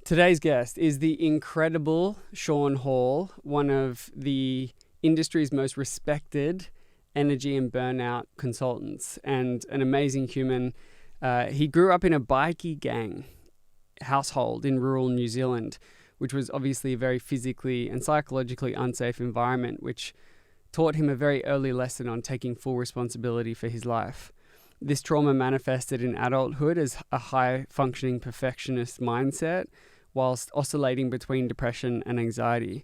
Today's guest is the incredible Sean Hall, one of the industry's most respected energy and burnout consultants and an amazing human. He grew up in a bikie gang household in rural New Zealand, which was obviously a very physically and psychologically unsafe environment, which taught him a very early lesson on taking full responsibility for his life. This trauma manifested in adulthood as a high-functioning perfectionist mindset, whilst oscillating between depression and anxiety.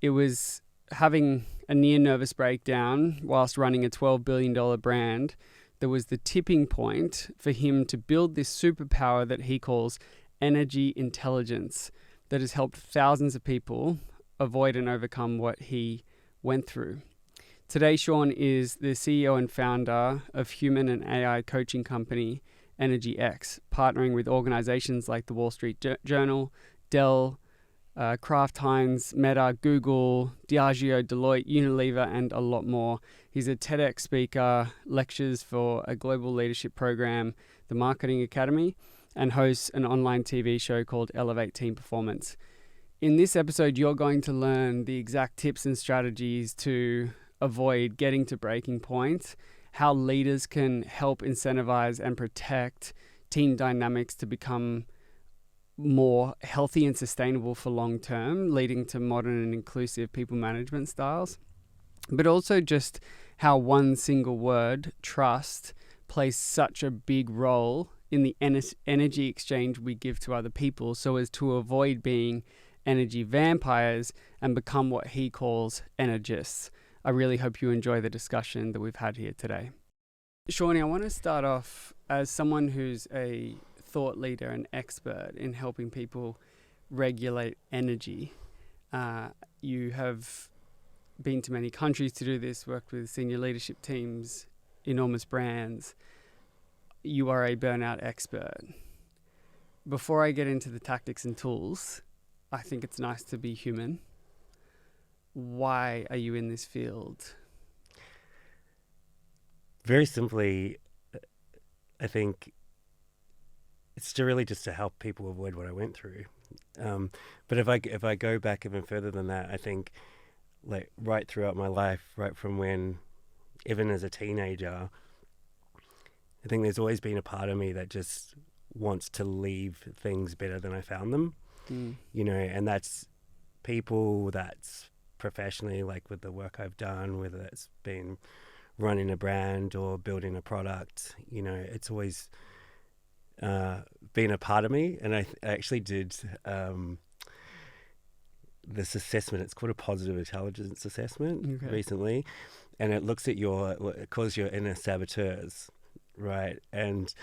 It was having a near nervous breakdown whilst running a $12 billion brand that was the tipping point for him to build this superpower that he calls energy intelligence that has helped thousands of people avoid and overcome what he went through. Today, Sean is the CEO and founder of human and AI coaching company EnergX, partnering with organizations like the Wall Street Journal, Dell, Kraft Heinz, Meta, Google, Diageo, Deloitte, Unilever, and a lot more. He's a TEDx speaker, lectures for a global leadership program, the Marketing Academy, and hosts an online TV show called Elevate Team Performance. In this episode, you're going to learn the exact tips and strategies to avoid getting to breaking point, how leaders can help incentivize and protect team dynamics to become more healthy and sustainable for long term, leading to modern and inclusive people management styles, but also just how one single word, trust, plays such a big role in the energy exchange we give to other people, so as to avoid being energy vampires and become what he calls Energists. I really hope you enjoy the discussion that we've had here today. Shawnee, I want to start off as someone who's a thought leader and expert in helping people regulate energy. You have been to many countries to do this, worked with senior leadership teams, enormous brands. You are a burnout expert. Before I get into the tactics and tools, I think it's nice to be human. Why are you in this field? Very simply, I think it's really just to help people avoid what I went through. But if I go back even further than that, I think like right throughout my life, right from when, even as a teenager, I think there's always been a part of me that just wants to leave things better than I found them. You know, and that's people, that's professionally, like with the work I've done, whether it's been running a brand or building a product, you know, it's always been a part of me. And I actually did this assessment. It's called a positive intelligence assessment recently, and it looks at it calls your inner saboteurs, right? And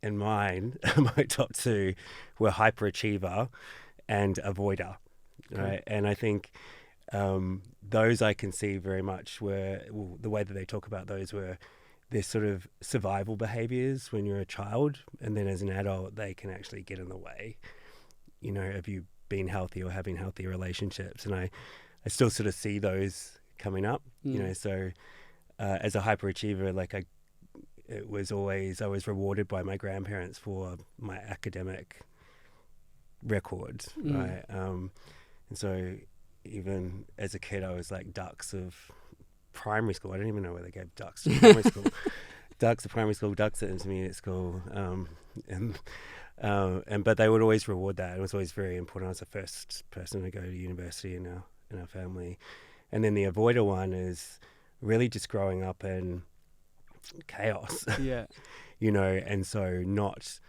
mine, my top two were hyperachiever and avoider, right? And I think those I can see very much were, well, the way that they talk about those were they're sort of survival behaviors when you're a child, and then as an adult they can actually get in the way, you know, of you being healthy or having healthy relationships. And I still sort of see those coming up, you know. So as a hyperachiever, like I was rewarded by my grandparents for my academic record, right? And so even as a kid, I was like ducks of primary school. I don't even know where they gave ducks to primary school. Ducks of primary school, ducks at intermediate school, but they would always reward that. It was always very important. I was the first person to go to university in our family. And then the avoider one is really just growing up in chaos. Yeah. You know, and so not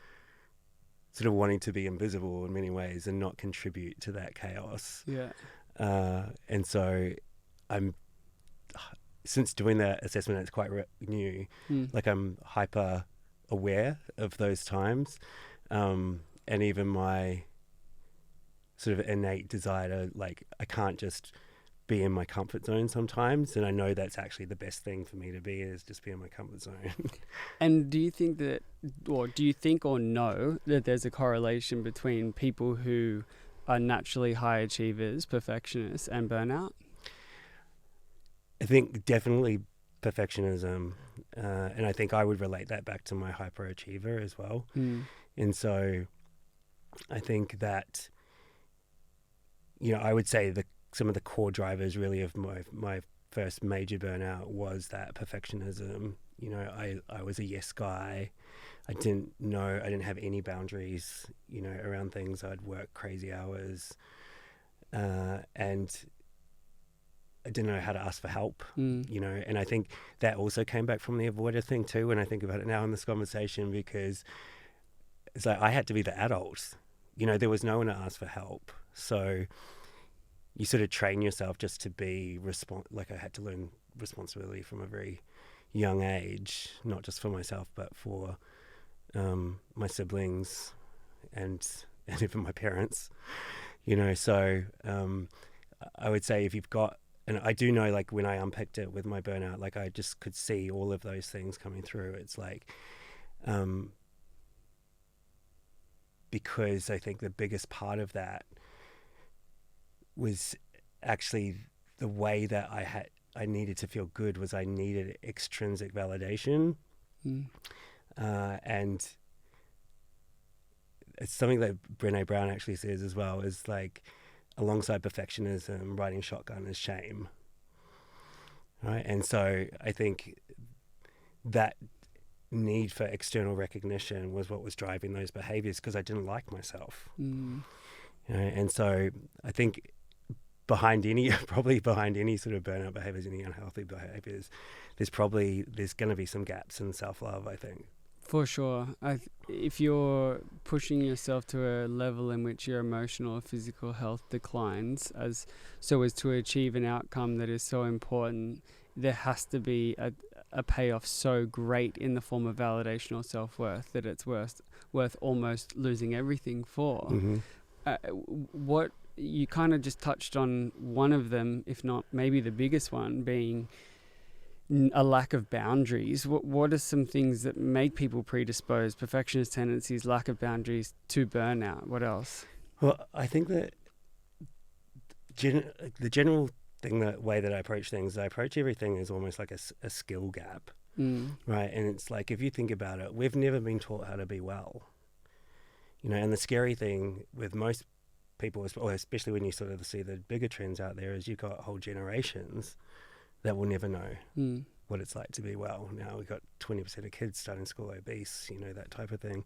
sort of wanting to be invisible in many ways and not contribute to that chaos. Yeah. And so since doing that assessment, it's quite new. Like I'm hyper aware of those times, and even my sort of innate desire to, like, I can't just be in my comfort zone sometimes, and I know that's actually the best thing for me to be, is just be in my comfort zone. And do you think or know that there's a correlation between people who are naturally high achievers, perfectionists, and burnout? I think definitely perfectionism, and I think I would relate that back to my hyperachiever as well. And so I think that, I would say some of the core drivers really of my first major burnout was that perfectionism. I was a yes guy. I didn't have any boundaries, around things. I'd work crazy hours, and I didn't know how to ask for help, and I think that also came back from the avoider thing too, when I think about it now in this conversation, because it's like I had to be the adult. There was no one to ask for help. So you sort of train yourself just to be like I had to learn responsibility from a very young age, not just for myself, but for my siblings and even my parents, so I would say if you've got, and I do know, like when I unpicked it with my burnout, like I just could see all of those things coming through. It's like, because I think the biggest part of that was actually the way that I needed to feel good was I needed extrinsic validation. And it's something that Brené Brown actually says as well, is like, alongside perfectionism, riding shotgun is shame. Right? And so I think that need for external recognition was what was driving those behaviors, because I didn't like myself. And so I think probably behind any sort of burnout behaviors, any unhealthy behaviors, there's going to be some gaps in self-love, I think. For sure. If you're pushing yourself to a level in which your emotional or physical health declines so as to achieve an outcome that is so important, there has to be a payoff so great in the form of validation or self-worth that it's worth almost losing everything for. What you kind of just touched on, one of them, if not maybe the biggest one, being a lack of boundaries. What are some things that make people predisposed, perfectionist tendencies, lack of boundaries, to burnout? What else? Well, I think that the general thing, the way that I approach things, I approach everything as almost like a skill gap, right? And it's like, if you think about it, we've never been taught how to be well, and the scary thing with most people, especially when you sort of see the bigger trends out there, is you've got whole generations that will never know what it's like to be well. Now we've got 20% of kids starting school obese, that type of thing.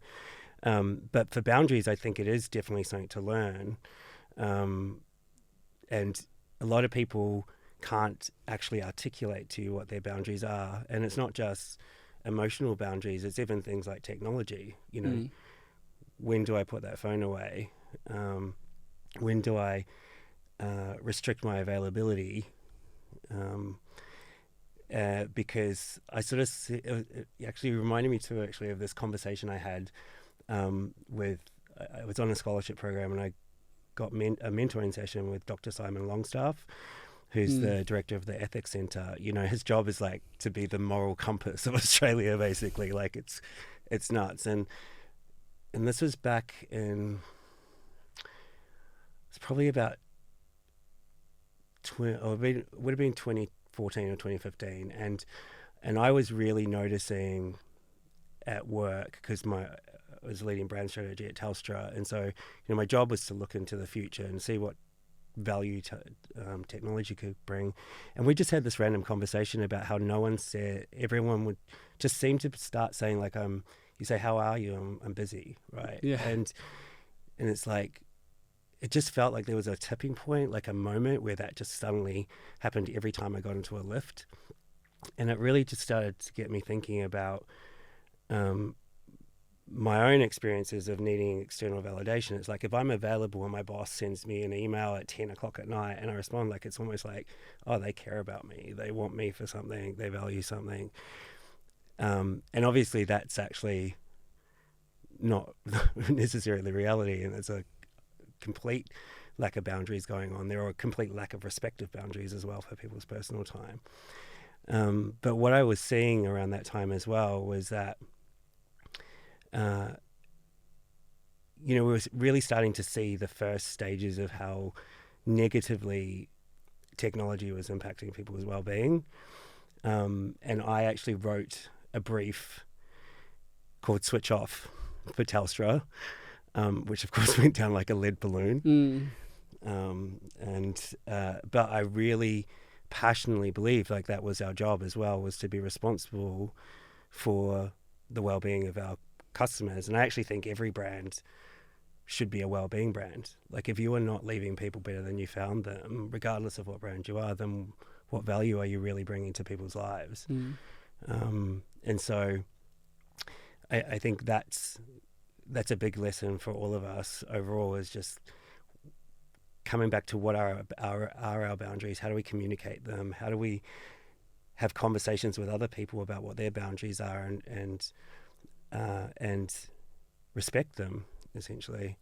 But for boundaries, I think it is definitely something to learn. And a lot of people can't actually articulate to you what their boundaries are. And it's not just emotional boundaries, it's even things like technology. When do I put that phone away? When do I restrict my availability? Because I sort of it actually reminded me too, actually, of this conversation I had I was on a scholarship program, and I got a mentoring session with Dr. Simon Longstaff, who's the director of the Ethics Centre. His job is like to be the moral compass of Australia, basically. Like it's nuts. And this was back in, it's probably about would have been 2014 or 2015, and I was really noticing at work, because I was leading brand strategy at Telstra, and so my job was to look into the future and see what value technology could bring. And we just had this random conversation about how no one said, everyone would just seem to start saying, like, you say, how are you? I'm busy, right? Yeah. And it's like, it just felt like there was a tipping point, like a moment where that just suddenly happened every time I got into a lift. And it really just started to get me thinking about my own experiences of needing external validation. It's like, if I'm available and my boss sends me an email at 10 o'clock at night and I respond, like, it's almost like, oh, they care about me. They want me for something. They value something. And obviously that's actually not necessarily the reality. And it's a complete lack of boundaries going on. There are a complete lack of respect of boundaries as well for people's personal time. But what I was seeing around that time as well was that we were really starting to see the first stages of how negatively technology was impacting people's well-being. And I actually wrote a brief called Switch Off for Telstra, which of course went down like a lead balloon. But I really passionately believed like that was our job as well, was to be responsible for the well-being of our customers. And I actually think every brand should be a well-being brand. Like if you are not leaving people better than you found them, regardless of what brand you are, then what value are you really bringing to people's lives? And so I think that's a big lesson for all of us overall, is just coming back to what are our boundaries. How do we communicate them? How do we have conversations with other people about what their boundaries are, and respect them, essentially.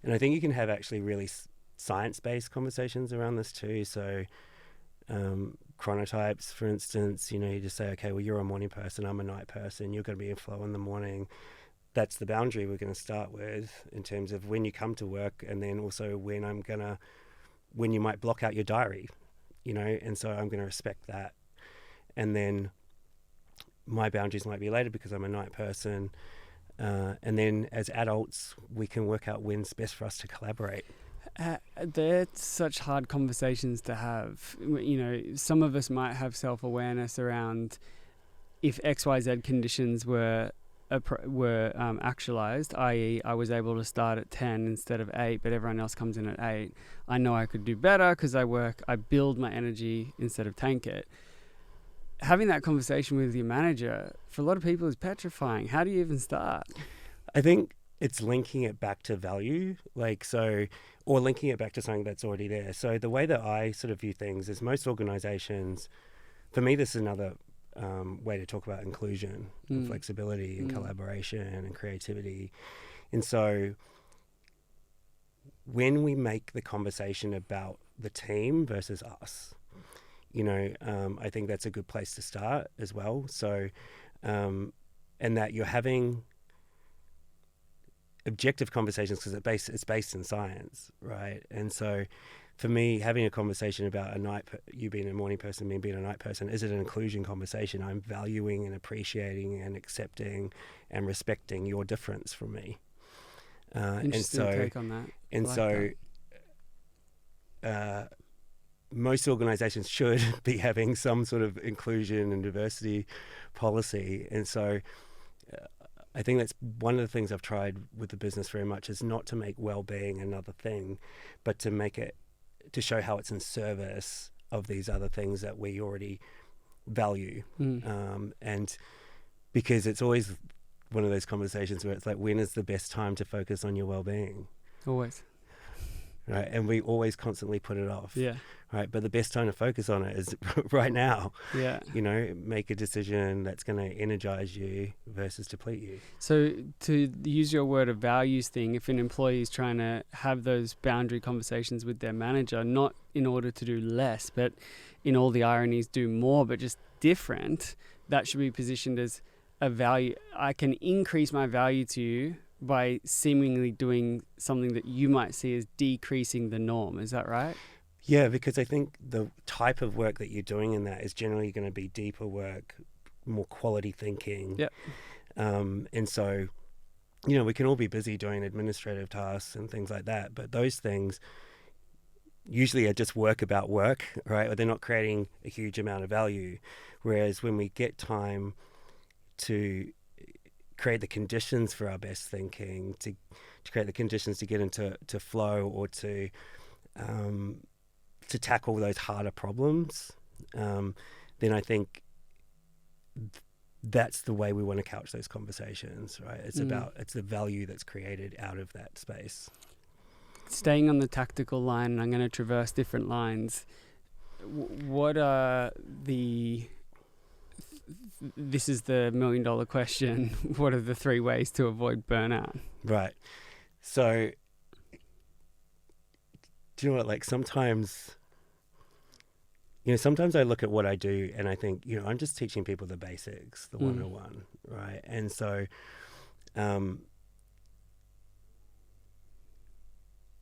And I think you can have actually really science-based conversations around this too. So chronotypes, for instance, you just say, okay, well, you're a morning person, I'm a night person, you're going to be in flow in the morning. That's the boundary we're going to start with in terms of when you come to work, and then also when you might block out your diary, and so I'm going to respect that. And then my boundaries might be later because I'm a night person. And then as adults, we can work out when's best for us to collaborate. They're such hard conversations to have. Some of us might have self-awareness around if XYZ conditions were actualized, i.e. I was able to start at 10 instead of 8, but everyone else comes in at 8. I know I could do better because I build my energy instead of tank it. Having that conversation with your manager, for a lot of people, is petrifying. How do you even start? I think it's linking it back to value, or linking it back to something that's already there. So the way that I sort of view things is most organizations, for me, this is another way to talk about inclusion and flexibility and collaboration and creativity. And so when we make the conversation about the team versus us, I think that's a good place to start as well. So, and that you're having objective conversations because it's based in science, right? And so for me, having a conversation about you being a morning person, me being a night person, is it an inclusion conversation? I'm valuing and appreciating and accepting and respecting your difference from me. Interesting take on that. And most organizations should be having some sort of inclusion and diversity policy. And so I think that's one of the things I've tried with the business very much, is not to make well-being another thing, but to show how it's in service of these other things that we already value. And because it's always one of those conversations where it's like, when is the best time to focus on your well-being? Always. Right. And we always constantly put it off. Yeah. Right. But the best time to focus on it is right now. Yeah. Make a decision that's going to energize you versus deplete you. So to use your word of values thing, if an employee is trying to have those boundary conversations with their manager, not in order to do less, but in all the ironies do more, but just different, that should be positioned as a value. I can increase my value to you by seemingly doing something that you might see as decreasing the norm. Is that right? Yeah, because I think the type of work that you're doing in that is generally going to be deeper work, more quality thinking. Yep. And so, we can all be busy doing administrative tasks and things like that, but those things usually are just work about work, right? Or they're not creating a huge amount of value. Whereas when we get time to create the conditions for our best thinking, to create the conditions to get into flow, or to tackle those harder problems, then I think that's the way we want to couch those conversations, right? It's the value that's created out of that space. Staying on the tactical line, I'm going to traverse different lines. What are this is the $1 million question. What are the 3 ways to avoid burnout? Right. So, do you know what? Like sometimes I look at what I do and I think, I'm just teaching people the basics, the 101, right? And so,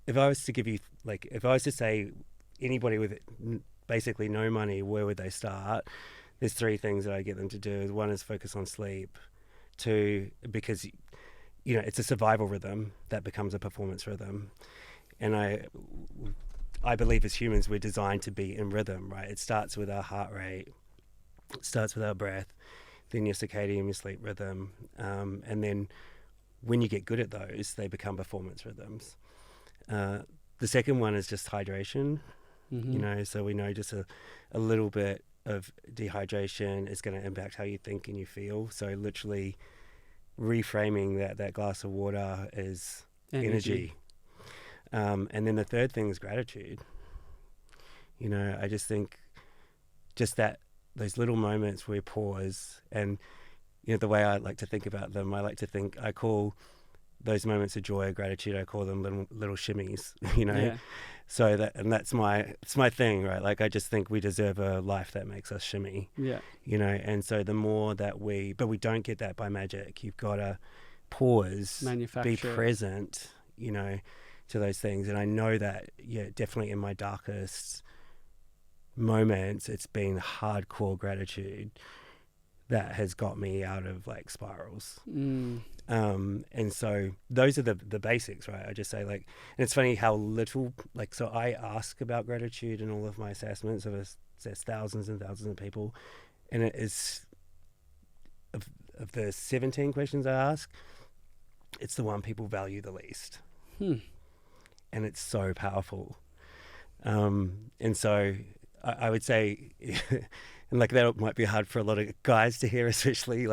if I was to say anybody with basically no money, where would they start? There's 3 things that I get them to do. 1 is focus on sleep. 2, because it's a survival rhythm that becomes a performance rhythm. And I believe as humans, we're designed to be in rhythm, right? It starts with our heart rate, it starts with our breath, then your circadian, your sleep rhythm. And then when you get good at those, they become performance rhythms. The second one is just hydration, so we know just a little bit of dehydration is going to impact how you think and you feel. So literally reframing that glass of water is energy. And then the third thing is gratitude. I just think just that those little moments where we pause, and the way I like to think about them, I call those moments of joy or gratitude, I call them little shimmies, Yeah. So that's my thing, right? Like I just think we deserve a life that makes us shimmy. Yeah. And so the more that but we don't get that by magic. You've got to pause, be present, to those things. And I know that, definitely in my darkest moments, it's been hardcore gratitude that has got me out of like spirals. And so those are the basics, right? I just say and it's funny how little, so I ask about gratitude in all of my assessments. I've assessed thousands and thousands of people, and it is of the 17 questions I ask, it's the one people value the least. And it's so powerful. And so I would say, and that might be hard for a lot of guys to hear, especially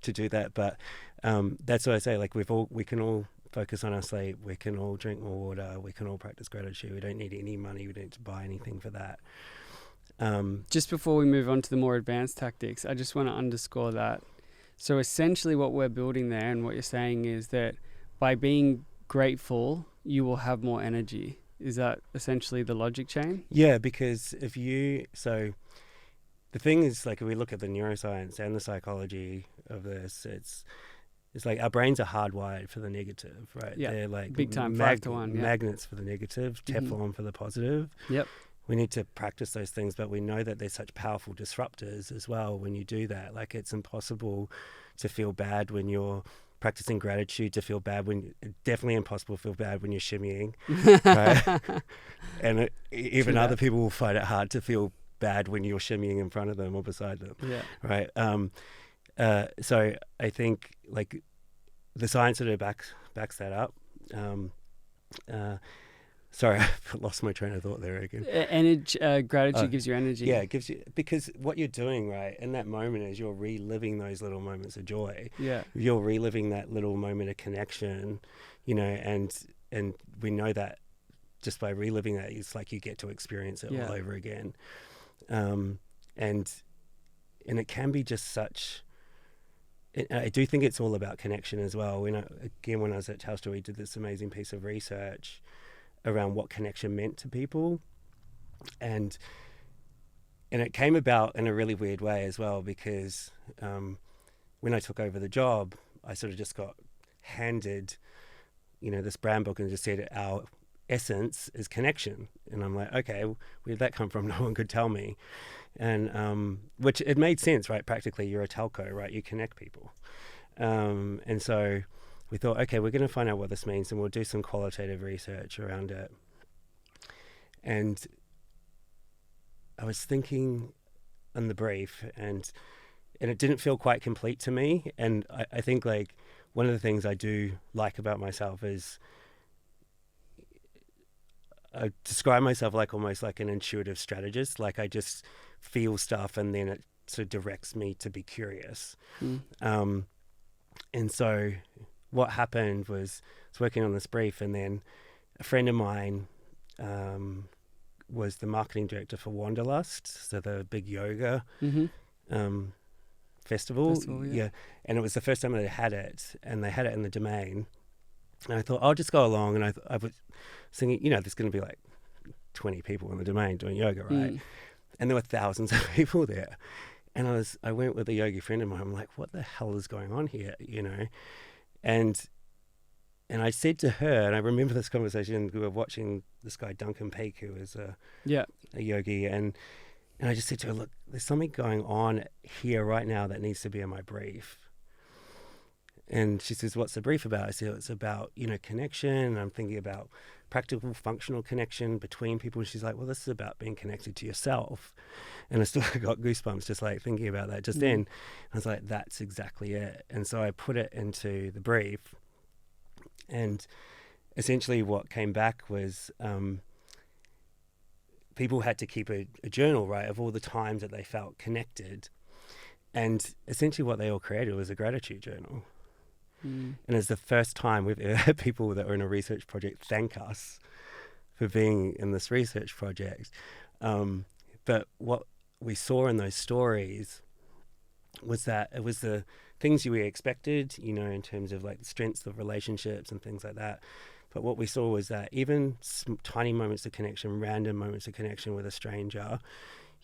to do that. But that's what I say. We can all focus on our sleep. We can all drink more water. We can all practice gratitude. We don't need any money. We don't need to buy anything for that. Just before we move on to the more advanced tactics, I just want to underscore that. So essentially what we're building there and what you're saying is that by being grateful, you will have more energy. Is that essentially the logic chain? Yeah, because the thing is, if we look at the neuroscience and the psychology of this, it's our brains are hardwired for the negative, right? Yeah. They're big time, 5-to-1. Yeah. Magnets for the negative, Teflon for the positive. Yep. We need to practice those things, but we know that they're such powerful disruptors as well when you do that. It's impossible to feel bad when you're practicing gratitude, to feel bad definitely impossible to feel bad when you're shimmying, right? And even other people will find it hard to feel bad when you're shimmying in front of them or beside them, right? So I think the science sort of backs that up. Sorry, I lost my train of thought there again. Gratitude gives you energy. Yeah, it gives you, because what you're doing, right, in that moment is you're reliving those little moments of joy. Yeah. You're reliving that little moment of connection, and we know that just by reliving that, it's you get to experience it all over again. And it can be just such... I do think it's all about connection as well. When I was at Telstra, we did this amazing piece of research around what connection meant to people, and it came about in a really weird way as well, because when I took over the job, I sort of just got handed this brand book and just said our essence is connection, and I'm like, okay, where did that come from? No one could tell me. And which it made sense, right? Practically, you're a telco, right? You connect people, and so we thought, okay, we're going to find out what this means, and we'll do some qualitative research around it. And I was thinking on the brief, and it didn't feel quite complete to me. And I think one of the things I do like about myself is I describe myself almost like an intuitive strategist. I just feel stuff, and then it sort of directs me to be curious. And so what happened was I was working on this brief, and then a friend of mine was the marketing director for Wanderlust, so the big yoga festival. Yeah. And it was the first time they had it, and they had it in the Domain. And I thought, I'll just go along. And I was thinking, there's going to be 20 people in the Domain doing yoga, right? And there were thousands of people there. And I went with a yogi friend of mine. I'm like, what the hell is going on here? And I said to her, and I remember this conversation, we were watching this guy, Duncan Peake, who is a yogi. And I just said to her, look, there's something going on here right now that needs to be in my brief. And she says, what's the brief about? I said, it's about, connection. And I'm thinking about practical, functional connection between people. And she's like, well, this is about being connected to yourself. And I still got goosebumps just like thinking about that just then. I was like, that's exactly it. And so I put it into the brief. And essentially what came back was people had to keep a journal, right, of all the times that they felt connected. And essentially what they all created was a gratitude journal. And it's the first time we've ever had people that are in a research project thank us for being in this research project. But what we saw in those stories was that it was the things we expected, in terms of like the strengths of relationships and things like that. But what we saw was that even tiny moments of connection, random moments of connection with a stranger,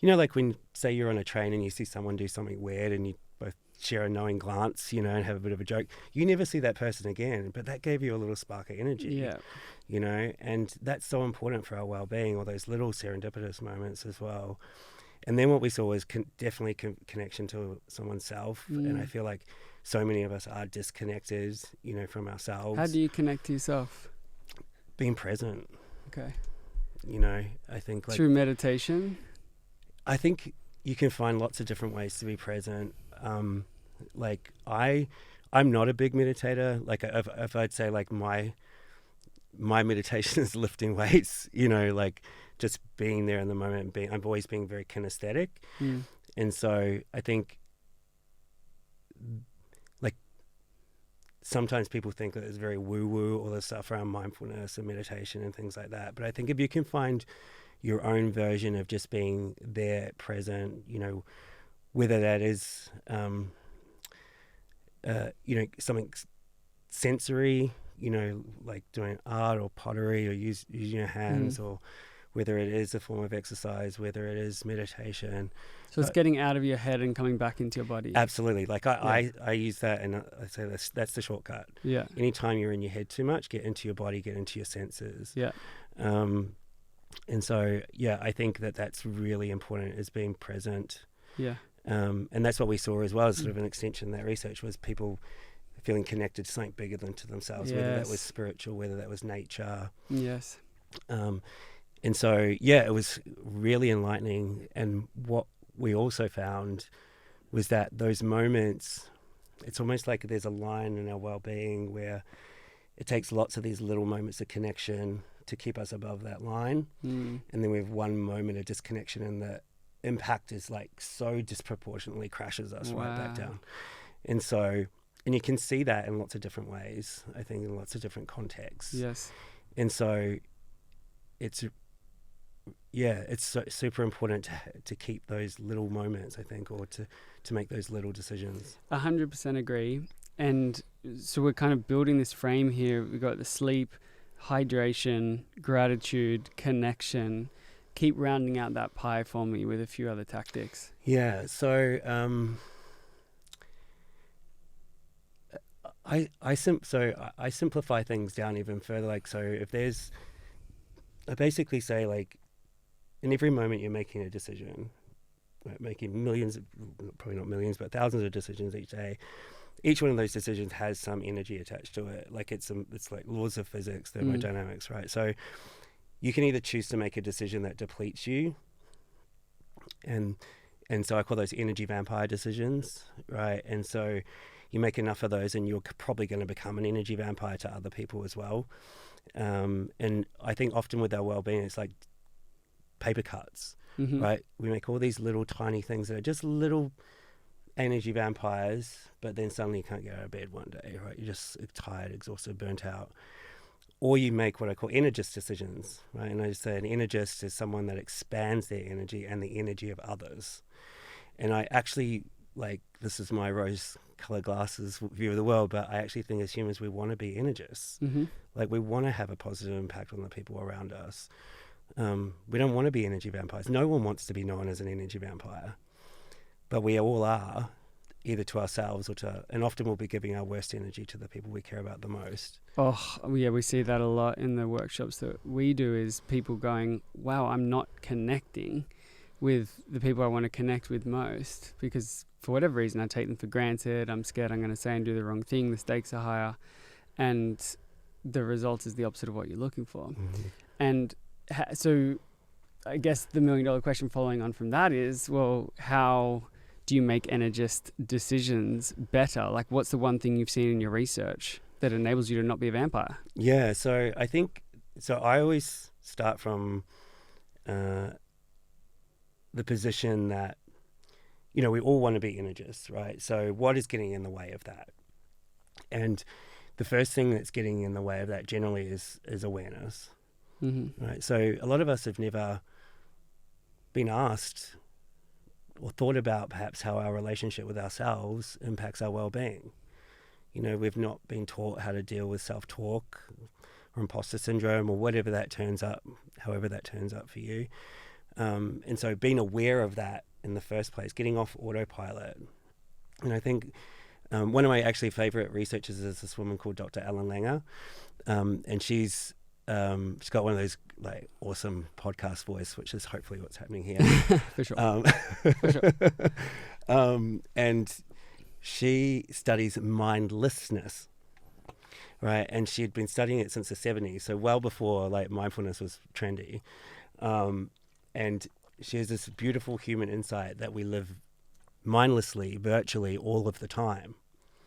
like when, say, you're on a train and you see someone do something weird and you both share a knowing glance, and have a bit of a joke, you never see that person again, but that gave you a little spark of energy, and that's so important for our well-being, all those little serendipitous moments as well. And then what we saw was definitely connection to someone's self. And I feel like so many of us are disconnected, from ourselves. How do you connect to yourself? Being present. Okay. I think through meditation? I think you can find lots of different ways to be present. I'm not a big meditator. Like if I'd say like my meditation is lifting weights, like just being there in the moment. I'm always being very kinesthetic. And so I think like sometimes people think that it's very woo-woo, all this stuff around mindfulness and meditation and things like that. But I think if you can find your own version of just being there, present, whether that is, something sensory, like doing art or pottery or using your hands, or whether it is a form of exercise, whether it is meditation. So it's getting out of your head and coming back into your body. Absolutely. Like I use that, and I say that's the shortcut. Yeah. Anytime you're in your head too much, get into your body, get into your senses. Yeah. And so, I think that's really important, is being present. Yeah. And that's what we saw as well as sort of an extension of that research, was people feeling connected to something bigger than to themselves, whether that was spiritual, whether that was nature. Yes. And so, it was really enlightening. And what we also found was that those moments, it's almost like there's a line in our well-being where it takes lots of these little moments of connection to keep us above that line. And then we have one moment of disconnection, and the impact is like so disproportionately crashes us right back down. And so, and you can see that in lots of different ways, I think, in lots of different contexts. Yes. And so it's super important to keep those little moments, I think, or to make those little decisions. 100% agree. And so we're kind of building this frame here. We've got the sleep, hydration, gratitude, connection. Keep rounding out that pie for me with a few other tactics. Yeah. So I simplify things down even further. Like, so if I basically say, like, in every moment you're making a decision, right, making millions, probably not millions, but thousands of decisions each day. Each one of those decisions has some energy attached to it. Like it's like laws of physics, thermodynamics, right? So you can either choose to make a decision that depletes you, and so I call those energy vampire decisions, right? And so you make enough of those, and you're probably going to become an energy vampire to other people as well. And I think often with our well-being, it's like paper cuts, right? We make all these little tiny things that are just little energy vampires, but then suddenly you can't get out of bed one day, right? You're just tired, exhausted, burnt out. Or you make what I call energist decisions, right? And I just say an energist is someone that expands their energy and the energy of others. And I actually, like, this is my rose-colored glasses view of the world, but I actually think as humans we want to be energists. Like, we want to have a positive impact on the people around us. We don't want to be energy vampires. No one wants to be known as an energy vampire. But we all are, either to ourselves and often we'll be giving our worst energy to the people we care about the most. Oh, yeah, we see that a lot in the workshops that we do, is people going, wow, I'm not connecting with the people I want to connect with most, because for whatever reason I take them for granted. I'm scared I'm going to say and do the wrong thing. The stakes are higher, and the result is the opposite of what you're looking for. And so I guess the $1 million question following on from that is, well, how do you make Energist decisions better? Like, what's the one thing you've seen in your research that enables you to not be a vampire? Yeah, so I think, so I always start from the position that, you know, we all want to be Energists, right? So what is getting in the way of that? And the first thing that's getting in the way of that generally is awareness, right? So a lot of us have never been asked or thought about perhaps how our relationship with ourselves impacts our well-being. You know, we've not been taught how to deal with self-talk or imposter syndrome or whatever that turns up, however that turns up for you. And so being aware of that in the first place, getting off autopilot. And I think one of my actually favorite researchers is this woman called Dr. Ellen Langer. And she's got one of those like awesome podcast voice, which is hopefully what's happening here. For sure. For sure. And she studies mindlessness, right? And she had been studying it since the 70s, so well before like mindfulness was trendy. And she has this beautiful human insight that we live mindlessly, virtually all of the time.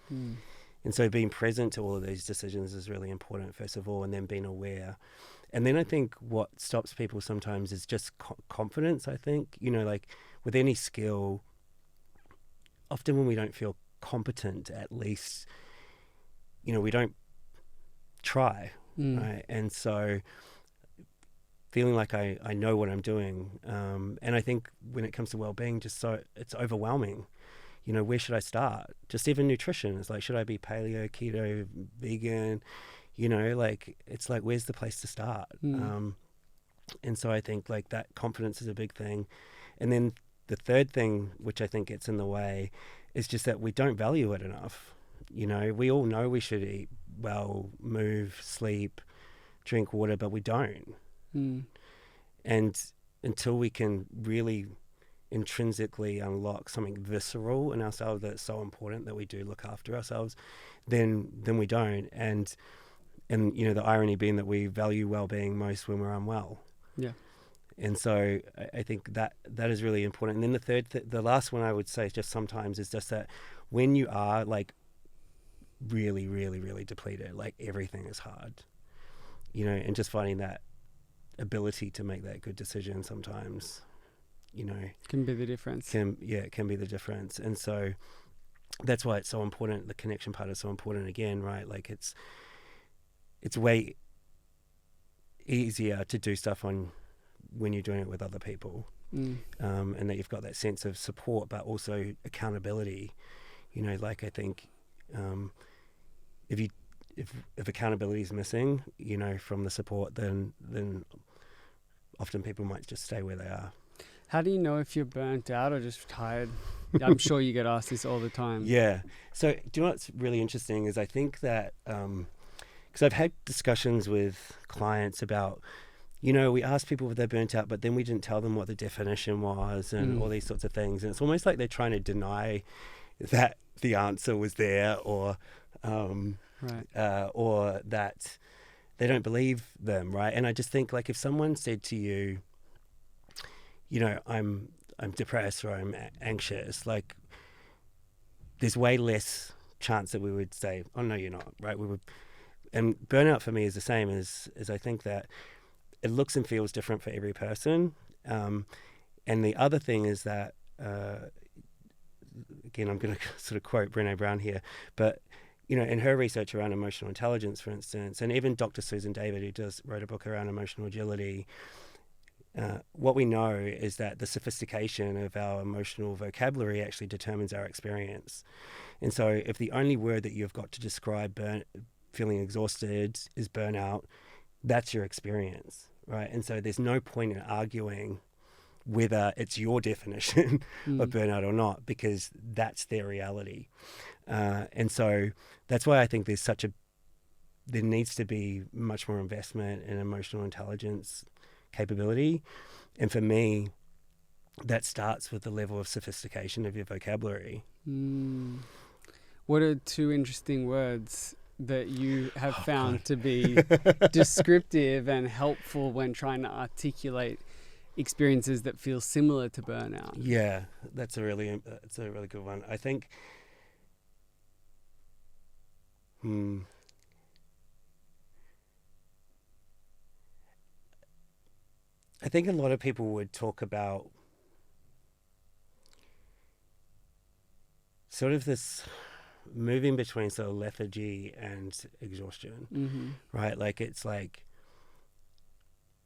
And so being present to all of these decisions is really important, first of all, and then being aware. And then I think what stops people sometimes is just confidence, I think. You know, like with any skill, often when we don't feel competent, at least, you know, we don't try, right? And so feeling like I know what I'm doing. And I think when it comes to well-being, just so it's overwhelming. You know, where should I start? Just even nutrition. It's like, should I be paleo, keto, vegan? You know, like, it's like, where's the place to start? And so I think like that confidence is a big thing. And then the third thing, which I think gets in the way, is just that we don't value it enough. You know, we all know we should eat well, move, sleep, drink water, but we don't. And until we can really intrinsically unlock something visceral in ourselves that's so important that we do look after ourselves, then we don't. And you know, the irony being that we value well-being most when we're unwell. Yeah. And so I think that is really important. And then the last one I would say just sometimes is just that when you are like really, really, really depleted, like everything is hard, you know, and just finding that ability to make that good decision sometimes, you know, can be the difference. It can be the difference. And so that's why it's so important. The connection part is so important again, right? Like it's way easier to do stuff when you're doing it with other people, and that you've got that sense of support, but also accountability. You know, like I think if accountability is missing, you know, from the support, then often people might just stay where they are. How do you know if you're burnt out or just tired? I'm sure you get asked this all the time. Yeah. So do you know what's really interesting is I think that because I've had discussions with clients about, you know, we asked people if they're burnt out, but then we didn't tell them what the definition was and all these sorts of things. And it's almost like they're trying to deny that the answer was there, or that they don't believe them, right? And I just think like if someone said to you, you know, I'm depressed or I'm anxious, like there's way less chance that we would say, oh no, you're not, right? We would, and burnout for me is the same as I think that it looks and feels different for every person. And the other thing is that, again, I'm going to sort of quote Brené Brown here, but you know, in her research around emotional intelligence, for instance, and even Dr. Susan David, who wrote a book around emotional agility, what we know is that the sophistication of our emotional vocabulary actually determines our experience. And so if the only word that you've got to describe feeling exhausted is burnout, that's your experience, right? And so there's no point in arguing whether it's your definition of burnout or not, because that's their reality. And so that's why I think there needs to be much more investment in emotional intelligence capability. And for me, that starts with the level of sophistication of your vocabulary. What are two interesting words that you have found to be descriptive and helpful when trying to articulate experiences that feel similar to burnout? Yeah, that's a really good one. I think I think a lot of people would talk about sort of this moving between sort of lethargy and exhaustion, right? Like it's like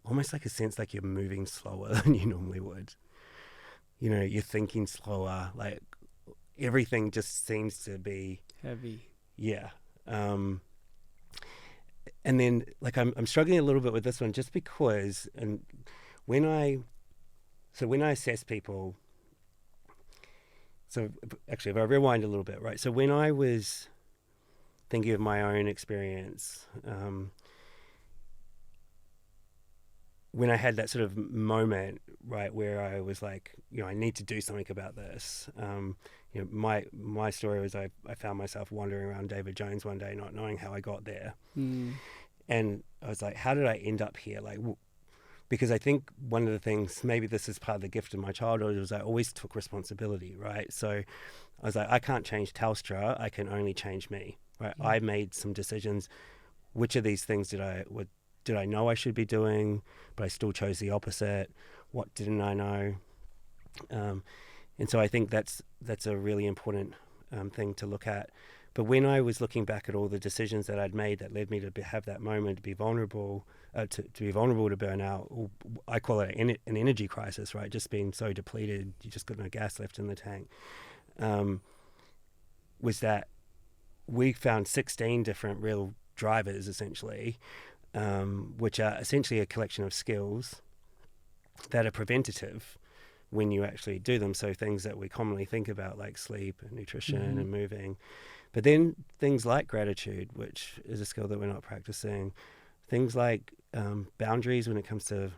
almost like a sense like you're moving slower than you normally would. You know, you're thinking slower, like everything just seems to be heavy. Yeah. And then like I'm struggling a little bit with this one just because when I assess people, so actually if I rewind a little bit, right? So when I was thinking of my own experience, when I had that sort of moment, right, where I was like, you know, I need to do something about this. You know, my story was I found myself wandering around David Jones one day, not knowing how I got there. And I was like, how did I end up here? Like, because I think one of the things, maybe this is part of the gift of my childhood, was I always took responsibility, right? So I was like, I can't change Telstra, I can only change me, right? I made some decisions. Which of these things did I know I should be doing, but I still chose the opposite? What didn't I know? And so I think that's a really important thing to look at. But when I was looking back at all the decisions that I'd made that led me to have that moment, to be vulnerable, to be vulnerable to burnout, or I call it an energy crisis, right? Just being so depleted, you just got no gas left in the tank. Was that we found 16 different real drivers, essentially, which are essentially a collection of skills that are preventative when you actually do them. So things that we commonly think about, like sleep and nutrition and moving. But then things like gratitude, which is a skill that we're not practicing. Things like boundaries when it comes to,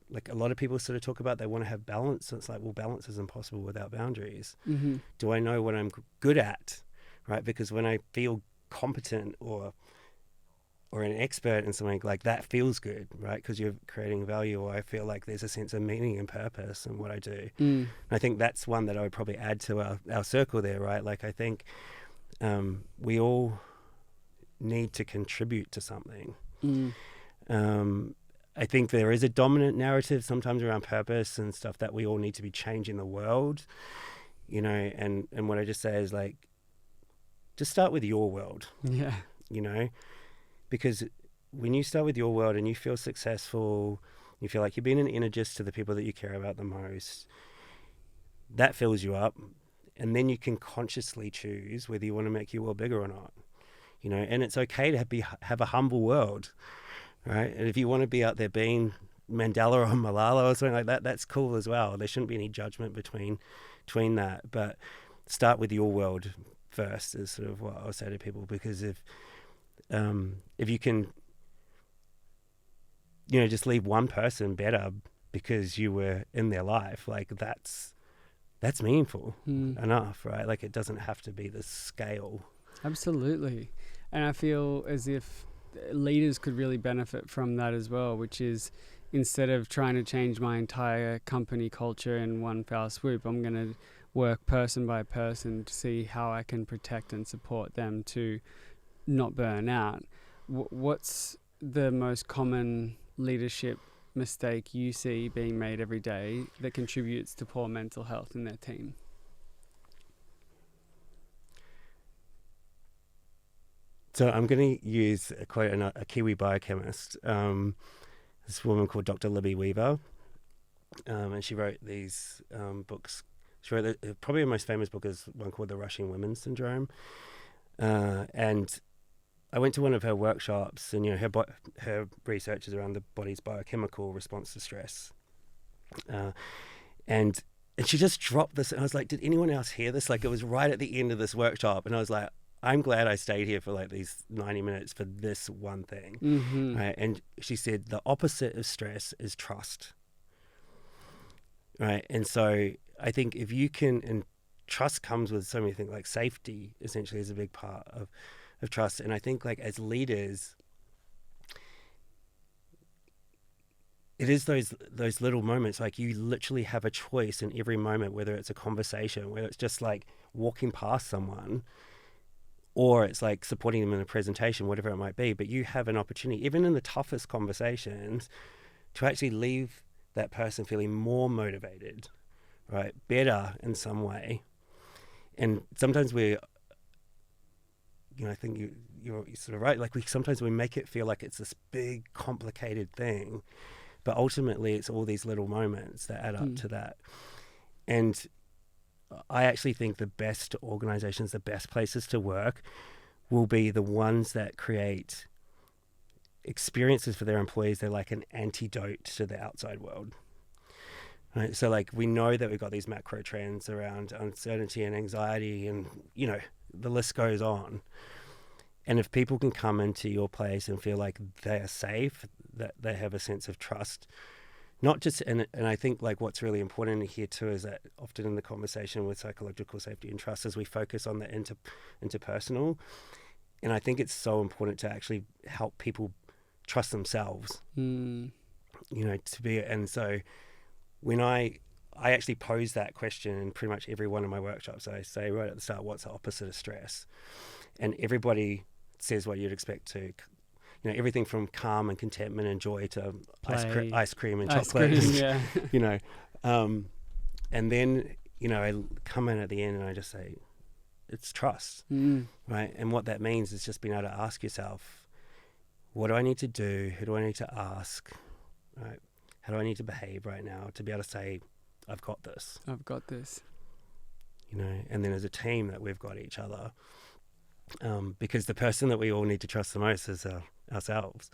like a lot of people sort of talk about they want to have balance. So it's like, well, balance is impossible without boundaries. Do I know what I'm good at, right? Because when I feel competent or an expert in something, like that feels good, right? Because you're creating value, or I feel like there's a sense of meaning and purpose in what I do. And I think that's one that I would probably add to our circle there, right? Like I think we all need to contribute to something. I think there is a dominant narrative sometimes around purpose and stuff that we all need to be changing the world, you know, and what I just say is like, just start with your world. Yeah. You know, because when you start with your world and you feel successful, you feel like you're being an energist to the people that you care about the most, that fills you up. And then you can consciously choose whether you want to make your world bigger or not, you know, and it's okay to have a humble world, right? And if you want to be out there being Mandela or Malala or something like that, that's cool as well. There shouldn't be any judgment between that, but start with your world first is sort of what I'll say to people, because if you can, you know, just leave one person better because you were in their life, like that's meaningful enough, right? Like it doesn't have to be the scale. Absolutely. And I feel as if leaders could really benefit from that as well, which is instead of trying to change my entire company culture in one foul swoop, I'm going to work person by person to see how I can protect and support them to not burn out. What's the most common leadership mistake you see being made every day that contributes to poor mental health in their team? So I'm going to use a quote, a Kiwi biochemist, this woman called Dr. Libby Weaver, and she wrote these books. She wrote probably her most famous book is one called The Rushing Women Syndrome, and I went to one of her workshops, and you know her research is around the body's biochemical response to stress, and she just dropped this, and I was like, did anyone else hear this? Like it was right at the end of this workshop, and I was like, I'm glad I stayed here for like these 90 minutes for this one thing. Right? And she said the opposite of stress is trust. right? And so I think if you can, and trust comes with so many things, like safety essentially is a big part of trust. And I think like as leaders, it is those little moments, like you literally have a choice in every moment, whether it's a conversation, whether it's just like walking past someone, or it's like supporting them in a presentation, whatever it might be. But you have an opportunity, even in the toughest conversations, to actually leave that person feeling more motivated, right? Better in some way. And sometimes we, I think you're sort of right. Like sometimes we make it feel like it's this big, complicated thing. But ultimately, it's all these little moments that add up to that. And I actually think the best organizations, the best places to work will be the ones that create experiences for their employees. They're like an antidote to the outside world. Right? So like we know that we've got these macro trends around uncertainty and anxiety and, the list goes on. And if people can come into your place and feel like they are safe, that they have a sense of trust, not just, and I think like what's really important here too is that often in the conversation with psychological safety and trust is we focus on the interpersonal. And I think it's so important to actually help people trust themselves, to be, and so when I actually pose that question in pretty much every one of my workshops, I say right at the start, what's the opposite of stress? And everybody says what you'd expect to, everything from calm and contentment and joy to ice cream and chocolate. Yeah. And then, I come in at the end and I just say, it's trust, right? And what that means is just being able to ask yourself, what do I need to do? Who do I need to ask? Right? How do I need to behave right now to be able to say, I've got this? I've got this. And then as a team that we've got each other. Because the person that we all need to trust the most is ourselves.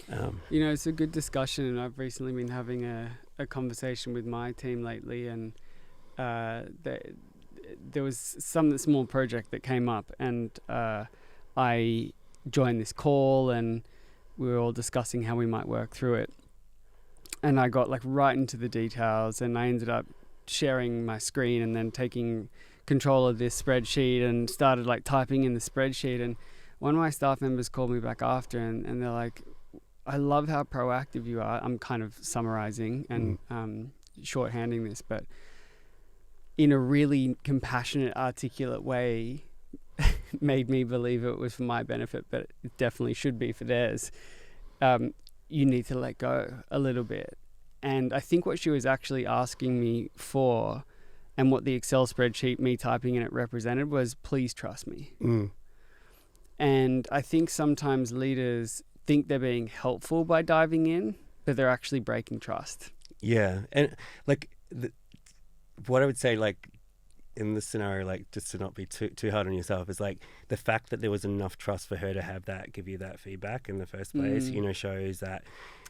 It's a good discussion, and I've recently been having a conversation with my team lately, and there was some small project that came up, and I joined this call, and we were all discussing how we might work through it. And I got like right into the details, and I ended up sharing my screen and then taking control of this spreadsheet and started like typing in the spreadsheet. And one of my staff members called me back after, and they're like, I love how proactive you are. I'm kind of summarizing and shorthanding this, but in a really compassionate, articulate way, made me believe it was for my benefit, but it definitely should be for theirs. You need to let go a little bit. And I think what she was actually asking me for, and what the Excel spreadsheet, me typing in it, represented was, please trust me. And I think sometimes leaders think they're being helpful by diving in, but they're actually breaking trust. Yeah. And like what I would say, like in this scenario, like just to not be too hard on yourself, is like the fact that there was enough trust for her to have that, give you that feedback in the first place, shows that.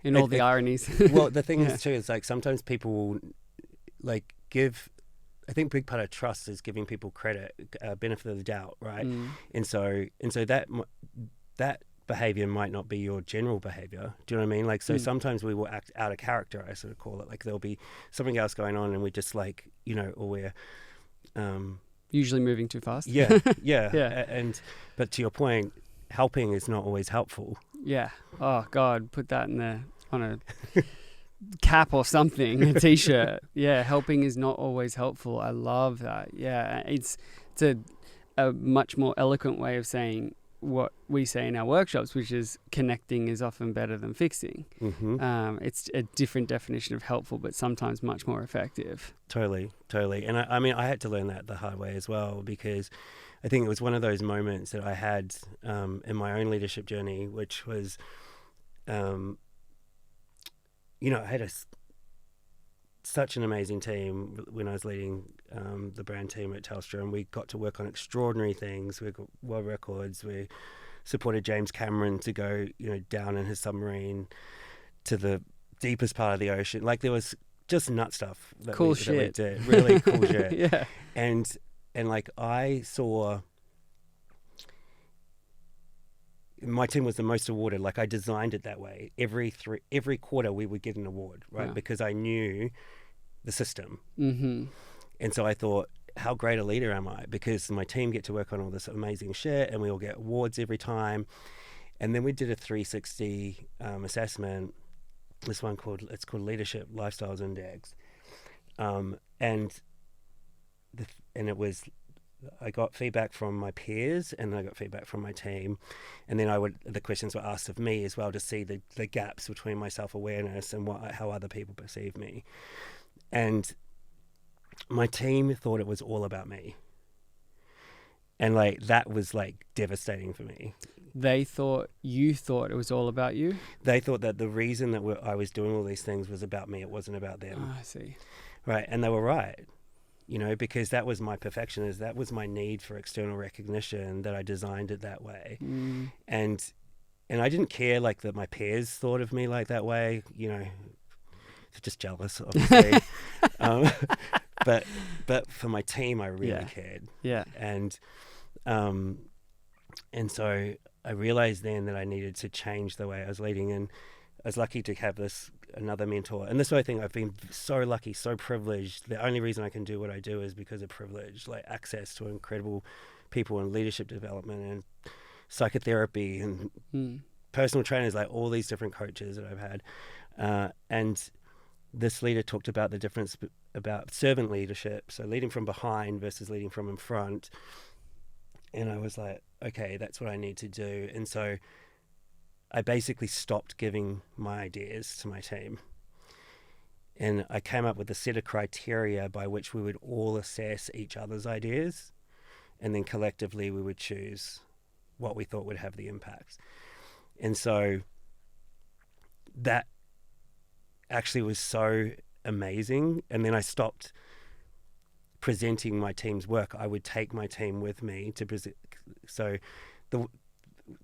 In all the ironies. Well, the thing is too, is like sometimes people will like I think a big part of trust is giving people credit, benefit of the doubt, right? And so that behavior might not be your general behavior. Do you know what I mean? Like, so sometimes we will act out of character, I sort of call it. Like there'll be something else going on and we just like, or we're usually moving too fast. Yeah. But to your point, helping is not always helpful. Yeah. Oh God, put that on a cap or something, a t-shirt. Yeah, helping is not always helpful. I love that. Yeah, it's a much more eloquent way of saying what we say in our workshops, which is connecting is often better than fixing. It's a different definition of helpful, but sometimes much more effective. Totally. And I mean, I had to learn that the hard way as well, because I think it was one of those moments that I had in my own leadership journey, which was, I had such an amazing team when I was leading the brand team at Telstra, and we got to work on extraordinary things. We got world records. We supported James Cameron to go, down in his submarine to the deepest part of the ocean. Like there was just nut stuff that we did. Really cool shit. Yeah. And like I saw, my team was the most awarded. Like I designed it that way. Every quarter we would get an award, right? Wow. Because I knew the system. Mm-hmm. And so I thought, how great a leader am I? Because my team get to work on all this amazing shit, and we all get awards every time. And then we did a 360 assessment. This one called Leadership Lifestyles Index, and it was, I got feedback from my peers and I got feedback from my team, and then the questions were asked of me as well to see the gaps between my self-awareness and how other people perceive me. And my team thought it was all about me, and like that was like devastating for me. You thought it was all about you? They thought that the reason that I was doing all these things was about me. It wasn't about them. Oh, I see. Right. And they were right, because that was my perfectionism. That was my need for external recognition, that I designed it that way. And I didn't care like that my peers thought of me like that way, they're just jealous, obviously. But for my team, I really cared. Yeah. And so I realized then that I needed to change the way I was leading, and I was lucky to have another mentor. And this is what I think, I've been so lucky, so privileged. The only reason I can do what I do is because of privilege, like access to incredible people in leadership development and psychotherapy and personal trainers, like all these different coaches that I've had. And this leader talked about the difference about servant leadership, so leading from behind versus leading from in front. And I was like, okay, that's what I need to do. And so I basically stopped giving my ideas to my team. And I came up with a set of criteria by which we would all assess each other's ideas. And then collectively we would choose what we thought would have the impact. And so that actually was so amazing. And then I stopped presenting my team's work. I would take my team with me to present. So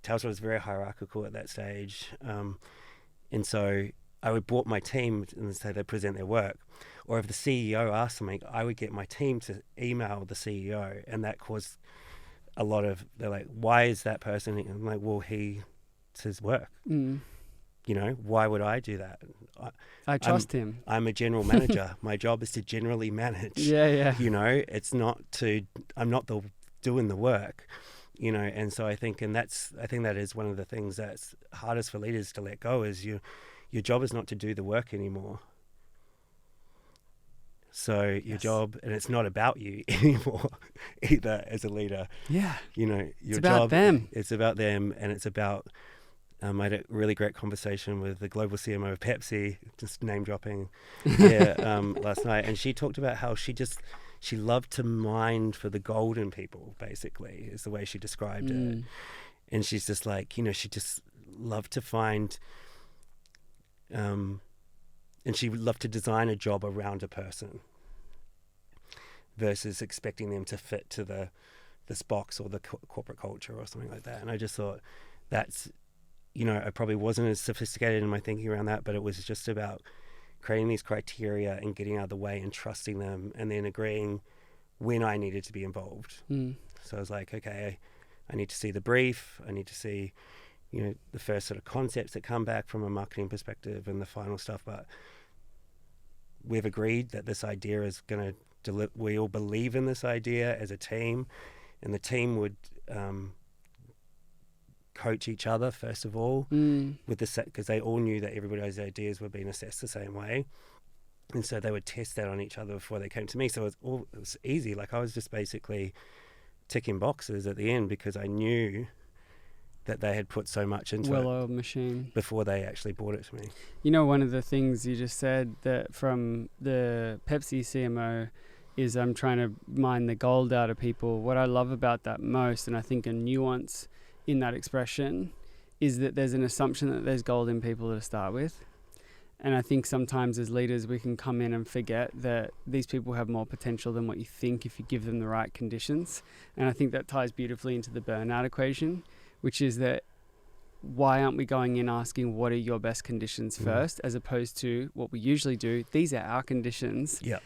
Telstra was very hierarchical at that stage. And so I would brought my team and say they present their work. Or if the CEO asked something, I would get my team to email the CEO. And that caused a lot of, they're like, why is that person? And I'm like, well, it's his work. Why would I do that? I trust him. I'm a general manager. My job is to generally manage. Yeah. It's not I'm not doing the work, and so I think that is one of the things that's hardest for leaders to let go, is your job is not to do the work anymore. So your job, and it's not about you anymore either as a leader. Yeah. Your it's about job, them. It's about them, and it's about, I had a really great conversation with the global CMO of Pepsi, just name dropping, last night. And she talked about how she loved to mine for the gold in people, basically, is the way she described it. And she's just like, she just loved to find, and she would love to design a job around a person versus expecting them to fit to this box or the corporate culture or something like that. And I just thought that's, I probably wasn't as sophisticated in my thinking around that, but it was just about creating these criteria and getting out of the way and trusting them, and then agreeing when I needed to be involved. So I was like, okay, I need to see the brief. I need to see, the first sort of concepts that come back from a marketing perspective and the final stuff. But we've agreed that this idea is going to we all believe in this idea as a team, and the team would coach each other first of all with because they all knew that everybody's ideas were being assessed the same way, and so they would test that on each other before they came to me. So it was easy. Like I was just basically ticking boxes at the end because I knew that they had put so much into well-oiled machine before they actually brought it to me. One of the things you just said that from the Pepsi CMO is I'm trying to mine the gold out of people. What I love about that most, and I think a nuance in that expression, is that there's an assumption that there's gold in people to start with. And I think sometimes as leaders we can come in and forget that these people have more potential than what you think if you give them the right conditions. And I think that ties beautifully into the burnout equation, which is that why aren't we going in asking what are your best conditions first, as opposed to what we usually do, these are our conditions. Yeah.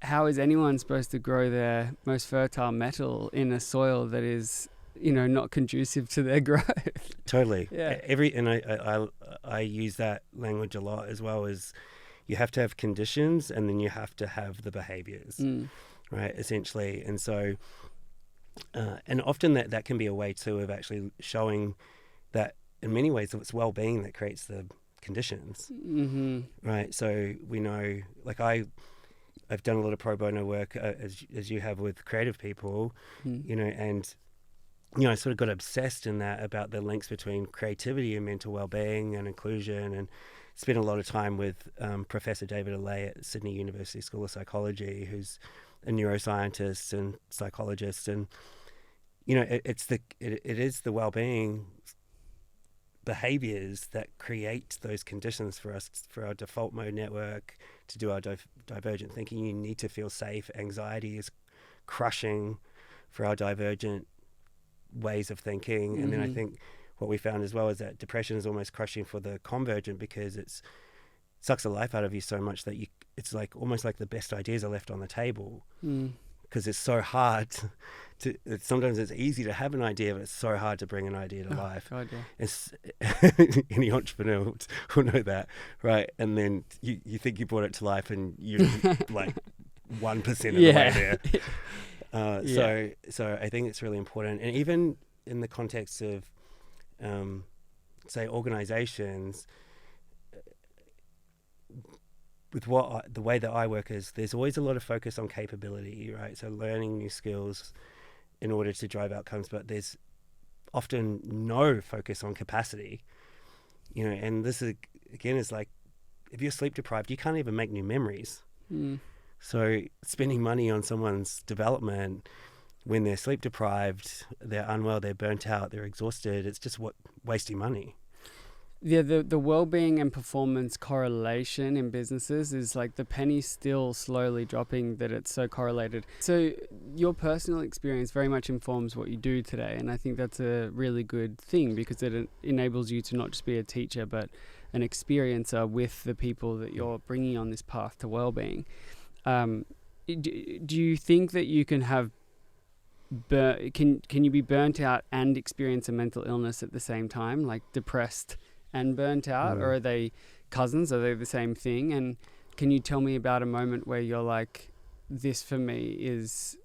How is anyone supposed to grow their most fertile metal in a soil that is not conducive to their growth? Totally. Yeah. And I use that language a lot as well, as you have to have conditions, and then you have to have the behaviors, right? Essentially. And so, and often that can be a way too of actually showing that in many ways it's well-being that creates the conditions, right? So we know, like I've done a lot of pro bono work, as you have, with creative people, you know, and I sort of got obsessed in that about the links between creativity and mental well-being and inclusion, and spent a lot of time with Professor David Allais at Sydney University School of Psychology, who's a neuroscientist and psychologist, and you know, it is the well-being behaviors that create those conditions for us, for our default mode network to do our divergent thinking. You need to feel safe. Anxiety is crushing for our divergent ways of thinking. And then I think what we found as well is that depression is almost crushing for the convergent, because it sucks the life out of you so much that it's like almost like the best ideas are left on the table, because it's so hard to sometimes it's easy to have an idea, but it's so hard to bring an idea to life. God, yeah. It's, any entrepreneur will know that, right? And then you think you brought it to life, and you're like 1% of the way there. So I think it's really important. And even in the context of, say, organizations, with the way that I work is, there's always a lot of focus on capability, right? So learning new skills in order to drive outcomes, but there's often no focus on capacity, you know. And this is, again, is like, if you're sleep deprived, you can't even make new memories. So spending money on someone's development when they're sleep deprived, they're unwell, they're burnt out, they're exhausted, it's just wasting money. Yeah, the well-being and performance correlation in businesses is like the penny's still slowly dropping, that it's so correlated. So your personal experience very much informs what you do today, and I think that's a really good thing, because it enables you to not just be a teacher but an experiencer with the people that you're bringing on this path to well-being. Do you think that you can have can you be burnt out and experience a mental illness at the same time, like depressed and burnt out, or are they cousins? Are they the same thing? And can you tell me about a moment where you're like, this for me is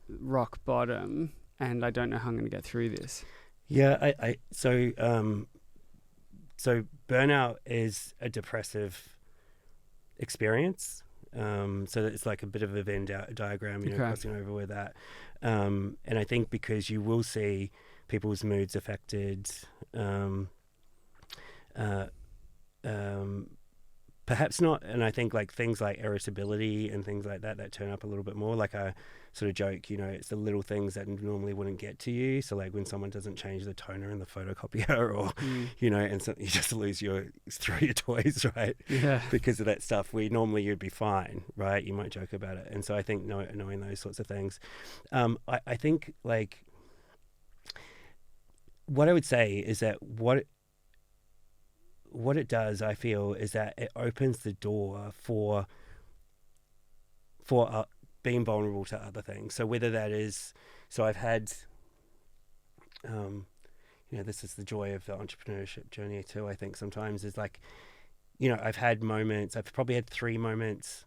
rock bottom and I don't know how I'm going to get through this? Yeah, so burnout is a depressive experience. So it's like a bit of a Venn diagram, you know, crossing over with that. And I think because you will see people's moods affected, perhaps not, and I think like things like irritability and things like that turn up a little bit more. Like I sort of joke, you know, it's the little things that normally wouldn't get to you. So like when someone doesn't change the toner in the photocopier, or you know, and so you just throw your toys, right? Yeah. Because of that stuff, normally you'd be fine, right? You might joke about it. And so I think knowing those sorts of things, I think like what I would say is that what it does, I feel, is that it opens the door for being vulnerable to other things. So whether that is, so I've had, you know, this is the joy of the entrepreneurship journey too, I think sometimes, is like, you know, I've probably had 3 moments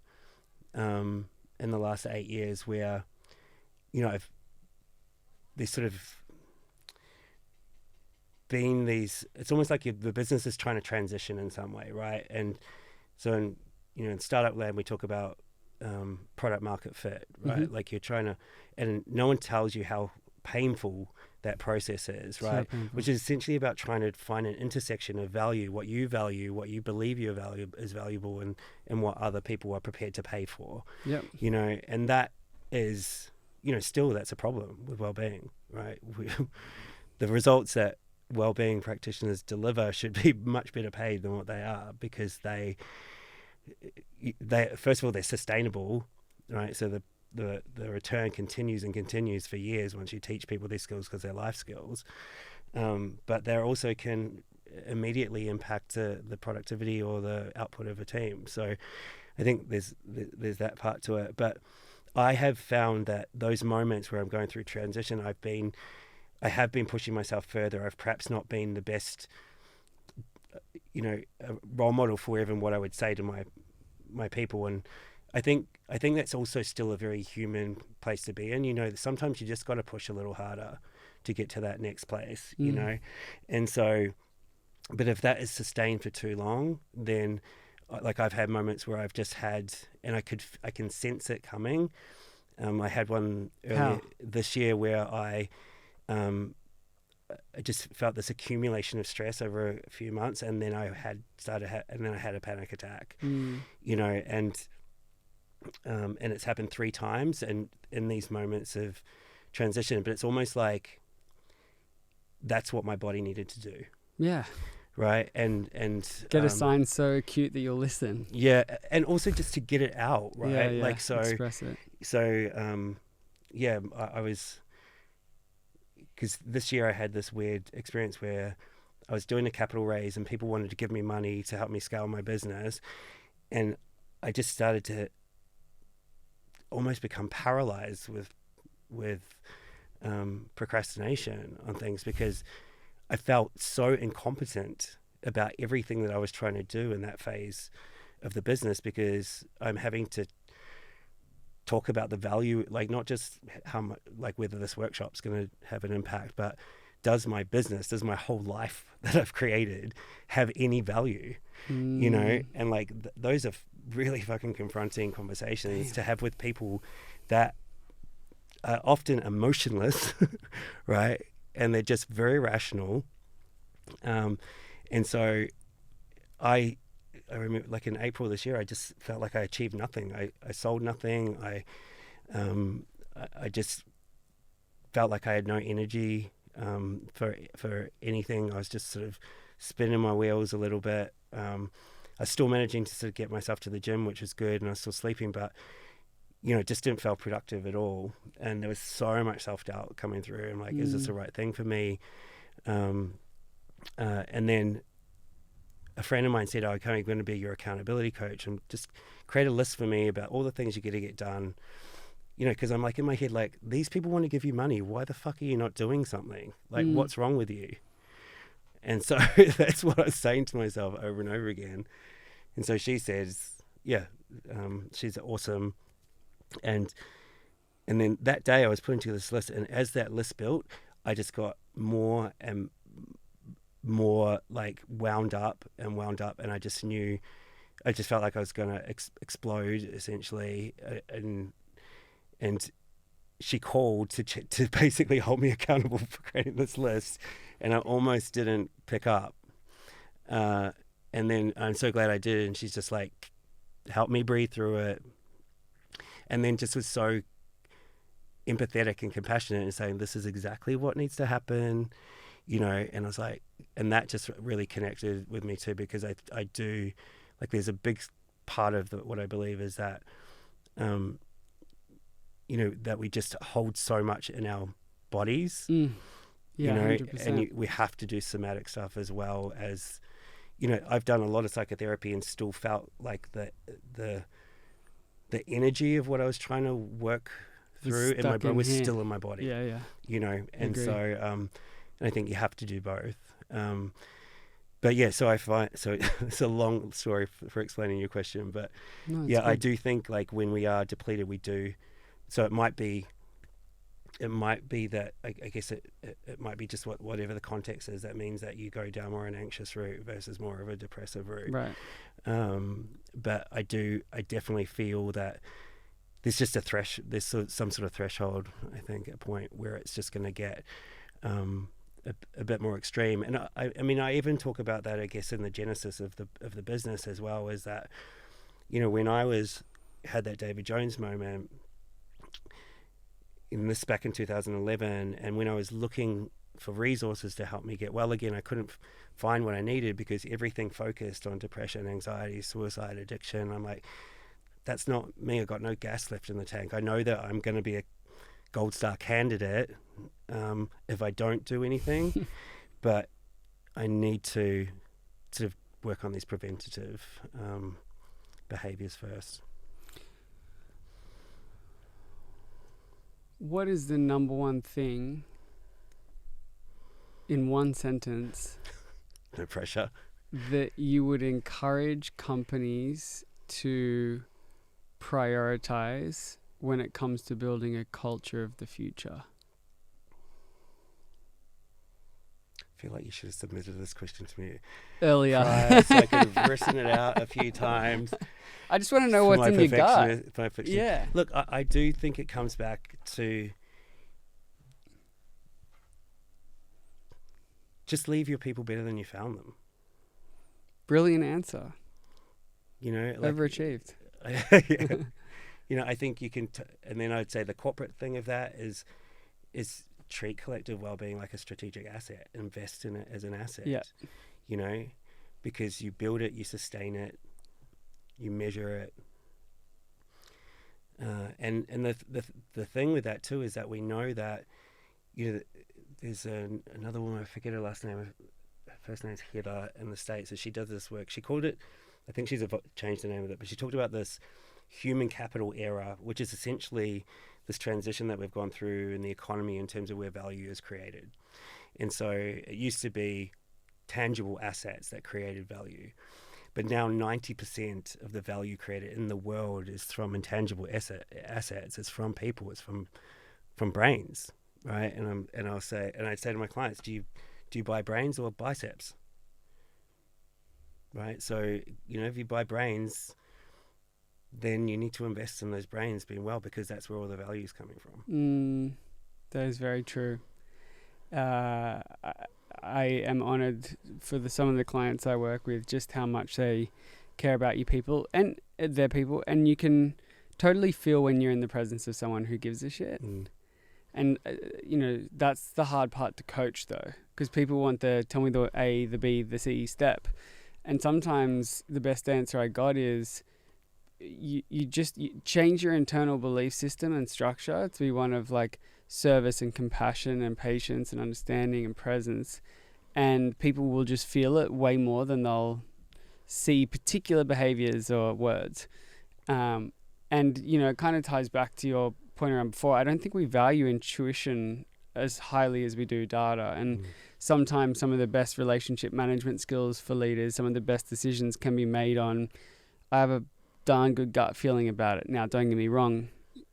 in the last 8 years where, you know, this sort of been it's almost like the business is trying to transition in some way, right? And so in startup land we talk about product market fit, right? Like you're trying to, and no one tells you how painful that process is, right? So which is essentially about trying to find an intersection of value, what you believe is valuable, and what other people are prepared to pay for. You know, and that is, you know, still that's a problem with well-being, right? The results that well-being practitioners deliver should be much better paid than what they are, because they first of all, they're sustainable, right? So the return continues and continues for years once you teach people these skills, because they're life skills, but they also can immediately impact the productivity or the output of a team. So I think there's that part to it. But I have found that those moments where I'm going through transition, I have been pushing myself further. I've perhaps not been the best, you know, role model for even what I would say to my people. And I think that's also still a very human place to be in. You know, sometimes you just got to push a little harder to get to that next place, you know? And so, but if that is sustained for too long, then like I've had moments where I've just had, and I can sense it coming. I had one earlier this year where I just felt this accumulation of stress over a few months, and then I had a panic attack, you know, and it's happened 3 times, and in these moments of transition. But it's almost like that's what my body needed to do. Yeah. Right. And get a sign so acute that you'll listen. Yeah. And also just to get it out. Right. Yeah, like, so express it. So, yeah, I was, because this year I had this weird experience where I was doing a capital raise and people wanted to give me money to help me scale my business. And I just started to almost become paralyzed with procrastination on things, because I felt so incompetent about everything that I was trying to do in that phase of the business, because I'm having to talk about the value, like not just how much, like whether this workshop's going to have an impact, but does my business, does my whole life that I've created have any value, you know? And like those are really fucking confronting conversations to have with people that are often emotionless, right? And they're just very rational. And so I remember, like in April this year, I just felt like I achieved nothing. I sold nothing. I just felt like I had no energy for anything. I was just sort of spinning my wheels a little bit. I was still managing to sort of get myself to the gym, which was good, and I was still sleeping, but you know, it just didn't feel productive at all. And there was so much self-doubt coming through. I'm like, is this the right thing for me? And then a friend of mine said, I'm going to be your accountability coach, and just create a list for me about all the things you got to get done. You know, because I'm like in my head, like, these people want to give you money. Why the fuck are you not doing something? Like, what's wrong with you? And so that's what I was saying to myself over and over again. And so she says, yeah, she's awesome. And then that day I was putting together this list, and as that list built, I just got more and more like wound up, and I just knew, I just felt like I was going to explode essentially. And she called to basically hold me accountable for creating this list, and I almost didn't pick up. And then I'm so glad I did, and she's just like helped me breathe through it. And then just was so empathetic and compassionate and saying, this is exactly what needs to happen, you know. And I was like, and that just really connected with me too, because I do, like, there's a big part of what I believe is that, you know, that we just hold so much in our bodies, yeah, you know, 100%. and we have to do somatic stuff as well as, you know, I've done a lot of psychotherapy and still felt like the energy of what I was trying to work through in my brain was still in my body. Yeah. You know, and so and I think you have to do both. But yeah, so I find, so it's a long story for explaining your question, but yeah, good. I do think like when we are depleted, we do. So it might be that I guess it might be just whatever the context is. That means that you go down more an anxious route versus more of a depressive route. Right. But I definitely feel that there's just there's some sort of threshold, I think, a point where it's just going to get a bit more extreme. And I mean, I even talk about that, I guess, in the genesis of the business as well, is that, you know, when I had that David Jones moment, in this back in 2011, and when I was looking for resources to help me get well again, I couldn't find what I needed because everything focused on depression, anxiety, suicide, addiction. I'm like, that's not me. I got no gas left in the tank. I know that I'm going to be a gold star candidate if I don't do anything, but I need to sort of work on these preventative behaviors first. What is the number one thing in one sentence no pressure that you would encourage companies to prioritize when it comes to building a culture of the future? I feel like you should have submitted this question to me Earlier. prior, so I could have written it out a few times. I just want to know what's in your gut. Yeah. Look, I do think it comes back to just leave your people better than you found them. Brilliant answer. You know, overachieved. Yeah. You know, I think you can, and then I'd say the corporate thing of that is treat collective well-being like a strategic asset. Invest in it as an asset. Yeah. You know, because you build it, you sustain it, you measure it, and the thing with that too is that we know that, you know, there's another woman, I forget her last name, her first name's Heather in the States, so she does this work. She called it, I think she's changed the name of it, but she talked about this human capital era, which is essentially this transition that we've gone through in the economy in terms of where value is created. And so it used to be tangible assets that created value, but now 90% of the value created in the world is from intangible assets. It's from people. It's from brains, right? I'd say to my clients, do you buy brains or biceps? Right. So, you know, if you buy brains, then you need to invest in those brains being well, because that's where all the value is coming from. That is very true. I am honored for some of the clients I work with, just how much they care about you people and their people, and you can totally feel when you're in the presence of someone who gives a shit. And you know, that's the hard part to coach though, because people want tell me the A, the B, the C step, and sometimes the best answer I got is you change your internal belief system and structure to be one of like service and compassion and patience and understanding and presence, and people will just feel it way more than they'll see particular behaviors or words. And you know, it kind of ties back to your point around before. I don't think we value intuition as highly as we do data, and sometimes some of the best relationship management skills for leaders, some of the best decisions can be made on, I have a darn good gut feeling about it. Now, don't get me wrong,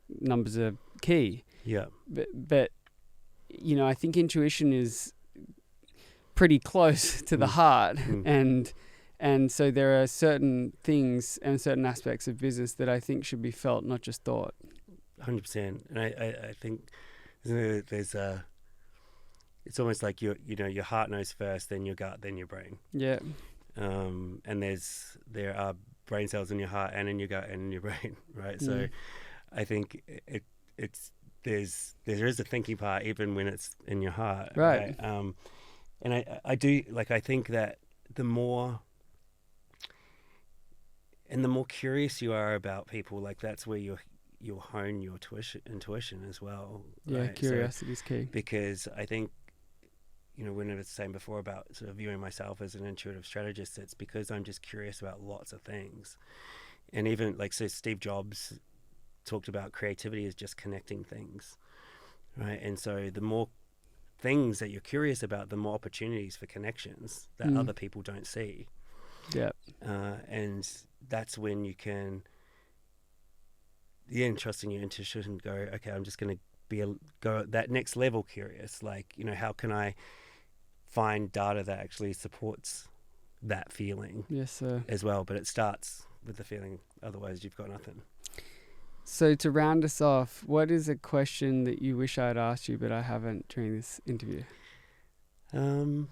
numbers are key. Yeah. But you know, I think intuition is pretty close to the heart, and so there are certain things and certain aspects of business that I think should be felt, not just thought. 100%. And I think there's it's almost like your heart knows first, then your gut, then your brain. Yeah. And there are brain cells in your heart and in your gut and in your brain, right? So I think there is a thinking part even when it's in your heart, right? And I do, like, I think that the more curious you are about people, like, that's where you'll hone your intuition as well. Yeah, right? curiosity is key. Because I think, you know, when I was saying before about sort of viewing myself as an intuitive strategist, it's because I'm just curious about lots of things. And even, like, so Steve Jobs talked about creativity as just connecting things, right? And so the more things that you're curious about, the more opportunities for connections that other people don't see. Yeah. And that's when you can, trusting your intuition and go, okay, I'm just going to go that next level curious. Like, you know, how can I find data that actually supports that feeling? Yes, sir. As well. But it starts with the feeling. Otherwise, you've got nothing. So to round us off, what is a question that you wish I had asked you but I haven't during this interview? I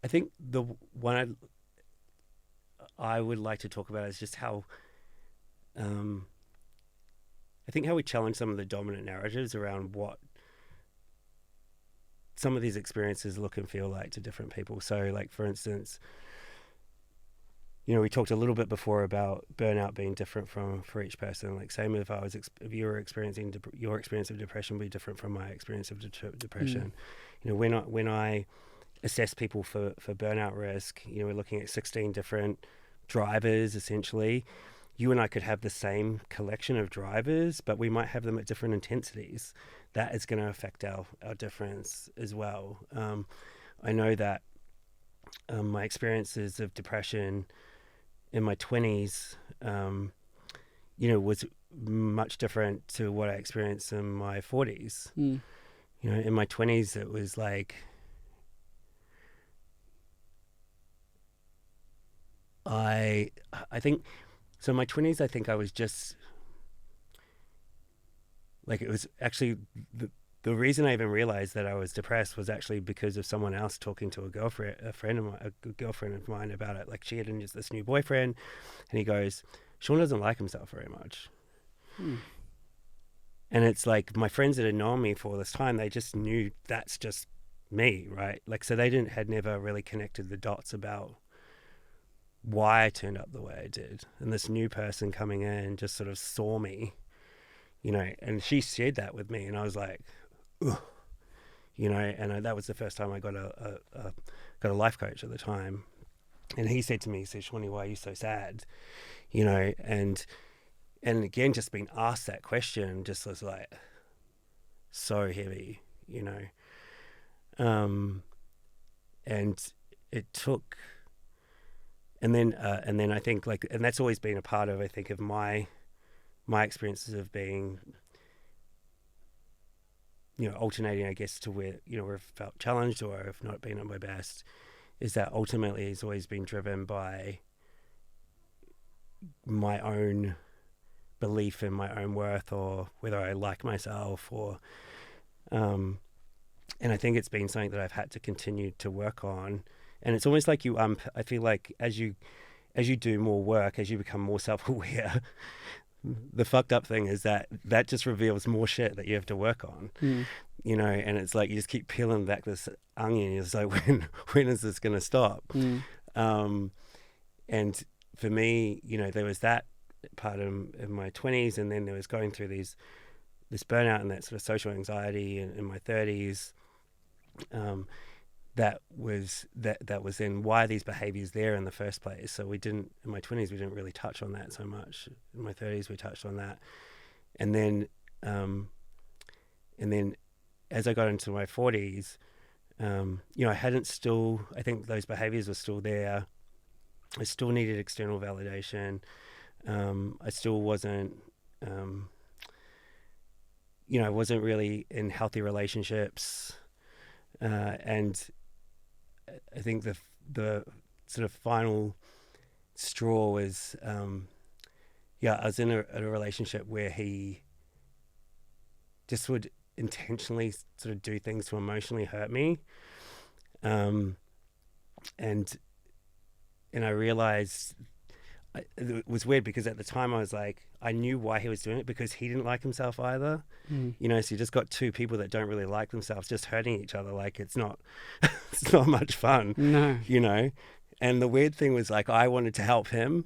think the one I would like to talk about is just how I think how we challenge some of the dominant narratives around what some of these experiences look and feel like to different people. So, like, for instance, you know, we talked a little bit before about burnout being different for each person. Like, same if you were experiencing your experience of depression would be different from my experience of depression. You know, when I assess people for burnout risk, you know, we're looking at 16 different drivers essentially. You and I could have the same collection of drivers, but we might have them at different intensities. That is going to affect our difference as well. I know that my experiences of depression in my 20s, was much different to what I experienced in my 40s. Mm. In my 20s, it was like I think so. In my 20s, I think I was just like, it was actually the reason I even realized that I was depressed was actually because of someone else talking to a girlfriend of mine about it. Like, she had just this new boyfriend, and he goes, "Sean doesn't like himself very much." Mm. And it's like, my friends that had known me for all this time, they just knew that's just me, right? Like, so they had never really connected the dots about why I turned up the way I did. And this new person coming in just sort of saw me, and she shared that with me, and I was like, ugh, and that was the first time I got a life coach at the time. And he said to me, he said, "Shawnee, why are you so sad?" And again, just being asked that question just was like so heavy, and it took, and then I think, like, and that's always been a part of, I think, of my experiences of being, alternating, I guess, to where I've felt challenged or I've not been at my best, is that ultimately it's always been driven by my own belief in my own worth, or whether I like myself, or and I think it's been something that I've had to continue to work on. And it's almost like I feel like as you do more work, as you become more self-aware, the fucked up thing is that just reveals more shit that you have to work on. And it's like you just keep peeling back this onion. It's like, when is this going to stop? And for me, there was that part in my 20s, and then there was going through this burnout and that sort of social anxiety in my 30s. That was then why these behaviors there in the first place. So in my 20s we didn't really touch on that so much. In my 30s we touched on that, and then as I got into my 40s, I think those behaviors were still there. I still needed external validation. I still wasn't, I wasn't really in healthy relationships. And I think the sort of final straw was, I was in a relationship where he just would intentionally sort of do things to emotionally hurt me. And I realized it was weird, because at the time I was like, I knew why he was doing it, because he didn't like himself either. So you just got two people that don't really like themselves just hurting each other. Like, it's not it's not much fun. No. And the weird thing was, like, I wanted to help him,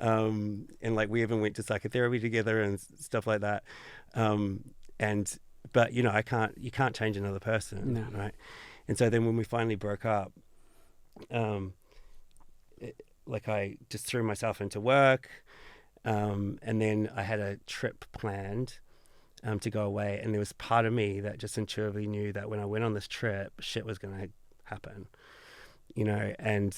and like we even went to psychotherapy together and stuff like that. But you can't change another person. No. Right? And so then when we finally broke up, like, I just threw myself into work, and then I had a trip planned to go away, and there was part of me that just intuitively knew that when I went on this trip, shit was going to happen, and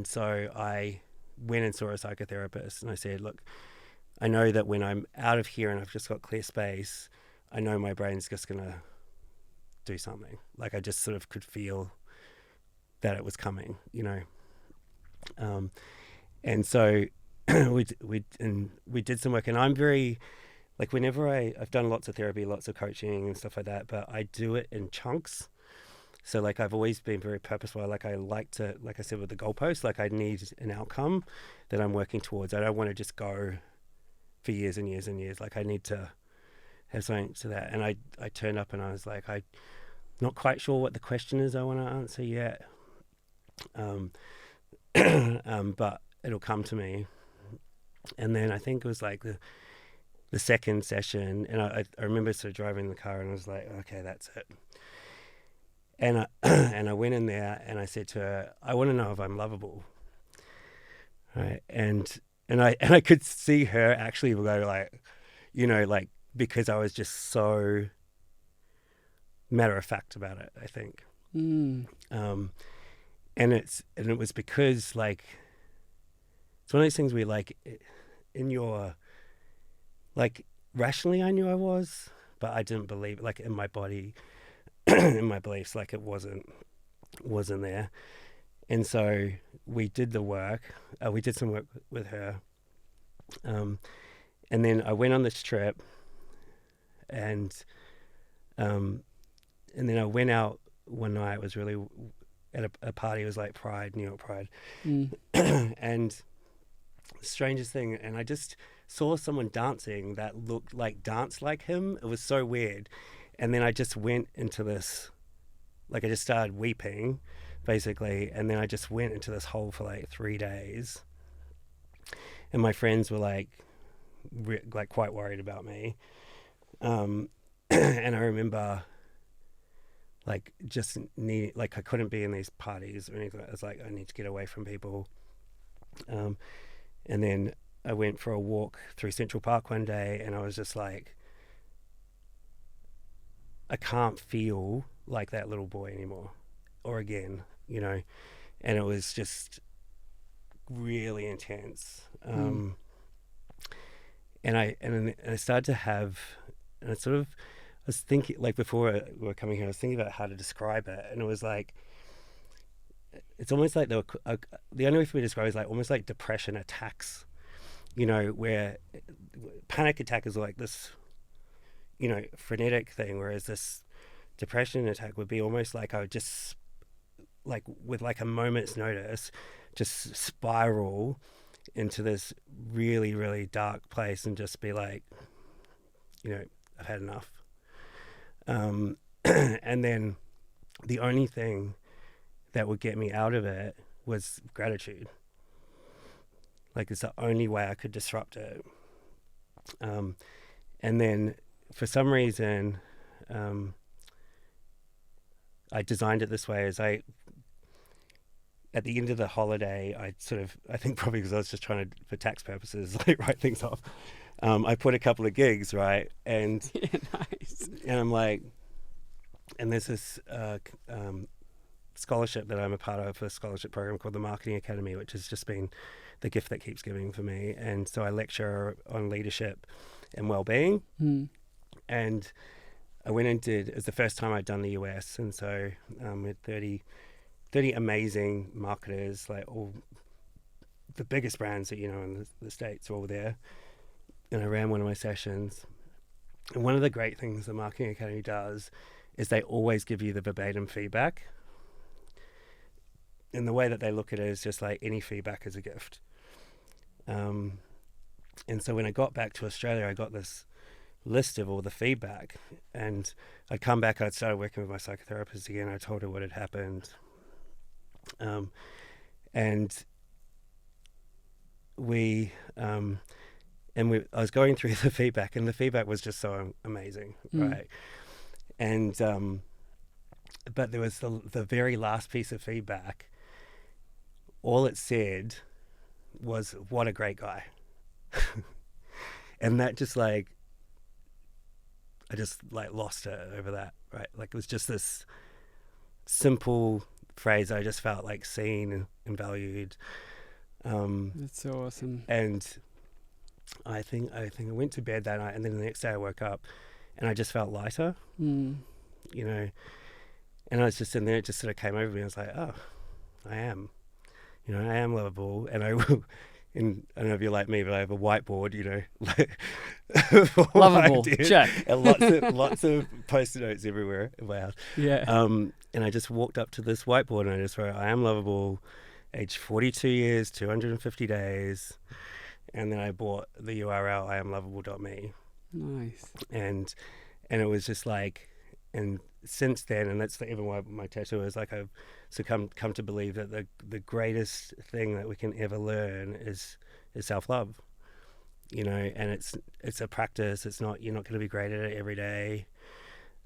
so I went and saw a psychotherapist, and I said, "Look, I know that when I'm out of here and I've just got clear space, I know my brain's just going to do something." Like, I just sort of could feel that it was coming, and so we did some work, and I'm very, like, whenever I've done lots of therapy, lots of coaching and stuff like that, but I do it in chunks. So, like, I've always been very purposeful. Like, I like to, like I said with the goalpost, like, I need an outcome that I'm working towards. I don't want to just go for years and years and years. Like, I need to have something to that. And I turned up and I was like, I'm not quite sure what the question is I want to answer yet. But it'll come to me. And then I think it was like the second session, and I remember sort of driving in the car, and I was like, okay, that's it. And I went in there and I said to her, I want to know if I'm lovable, right? And I could see her actually go, like, like, because I was just so matter of fact about it, I think. And it was because like it's one of those things where like in your like rationally I knew I was, but I didn't believe like in my body in my beliefs like it wasn't there. And so we did the work. We did some work with her, and then I went on this trip, and then I went out one night. It was really at a party. It was like Pride, New York Pride, and the strangest thing. And I just saw someone dancing that looked like danced like him. It was so weird. And then I just went into this, like I just started weeping, basically. And then I just went into this hole for like 3 days. And my friends were like quite worried about me. And I remember like just I couldn't be in these parties or anything. I was like, I need to get away from people. And then I went for a walk through Central Park one day, and I was just like, I can't feel like that little boy anymore or again, you know. And it was just really intense. And I started to have, and I sort of, I was thinking, like before we were coming here, I was thinking about how to describe it, and it was like, it's almost like the only way for me to describe it is like almost like depression attacks, you know, where panic attack is like this, you know, frenetic thing, whereas this depression attack would be almost like I would just, like with like a moment's notice, just spiral into this really, really dark place and just be like, you know, I've had enough. And then the only thing that would get me out of it was gratitude. Like it's the only way I could disrupt it. And then for some reason, I designed it this way as at the end of the holiday, I think probably because I was just trying to, for tax purposes, like write things off. I put a couple of gigs, right? And, yeah, nice. And I'm like, and there's this scholarship that I'm a part of, a scholarship program called the Marketing Academy, which has just been the gift that keeps giving for me. And so I lecture on leadership and Wellbeing. And I went and it was the first time I'd done the US. And so we had 30 amazing marketers, like all the biggest brands that, you know, in the States were all there. And I ran one of my sessions. And one of the great things the Marketing Academy does is they always give you the verbatim feedback. And the way that they look at it is just like any feedback is a gift. And so when I got back to Australia, I got this list of all the feedback. And I'd come back, I'd started working with my psychotherapist again. I told her what had happened. I was going through the feedback, and the feedback was just so amazing, right? And but there was the very last piece of feedback. All it said was, "What a great guy," and that just like, I just like lost it over that, right? Like it was just this simple phrase. I just felt like seen and valued. That's so awesome. And I think I went to bed that night, and then the next day I woke up and I just felt lighter, you know, and I was just in there, it just sort of came over me. I was like, oh, I am lovable. And I will, and I don't know if you're like me, but I have a whiteboard, you know, like lovable, check. And lots of post-it notes everywhere in my house. Yeah. And I just walked up to this whiteboard and I just wrote, I am lovable, age 42 years, 250 days. And then I bought the URL, iamlovable.me. Nice. And it was just like, and since then, and that's even why my tattoo is like, I've come to believe that the greatest thing that we can ever learn is self-love, you know. And it's a practice. It's not, you're not going to be great at it every day.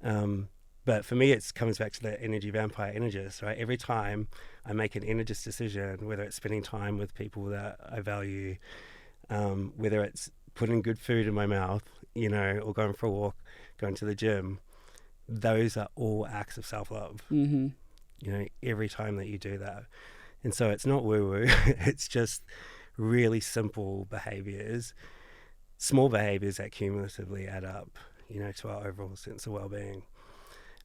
But for me, it comes back to the energy vampire Energist, right? Every time I make an Energist decision, whether it's spending time with people that I value, whether it's putting good food in my mouth, you know, or going for a walk, going to the gym, those are all acts of self-love. every time that you do that. And so it's not woo-woo. It's just really simple behaviors, small behaviors that cumulatively add up, to our overall sense of well-being.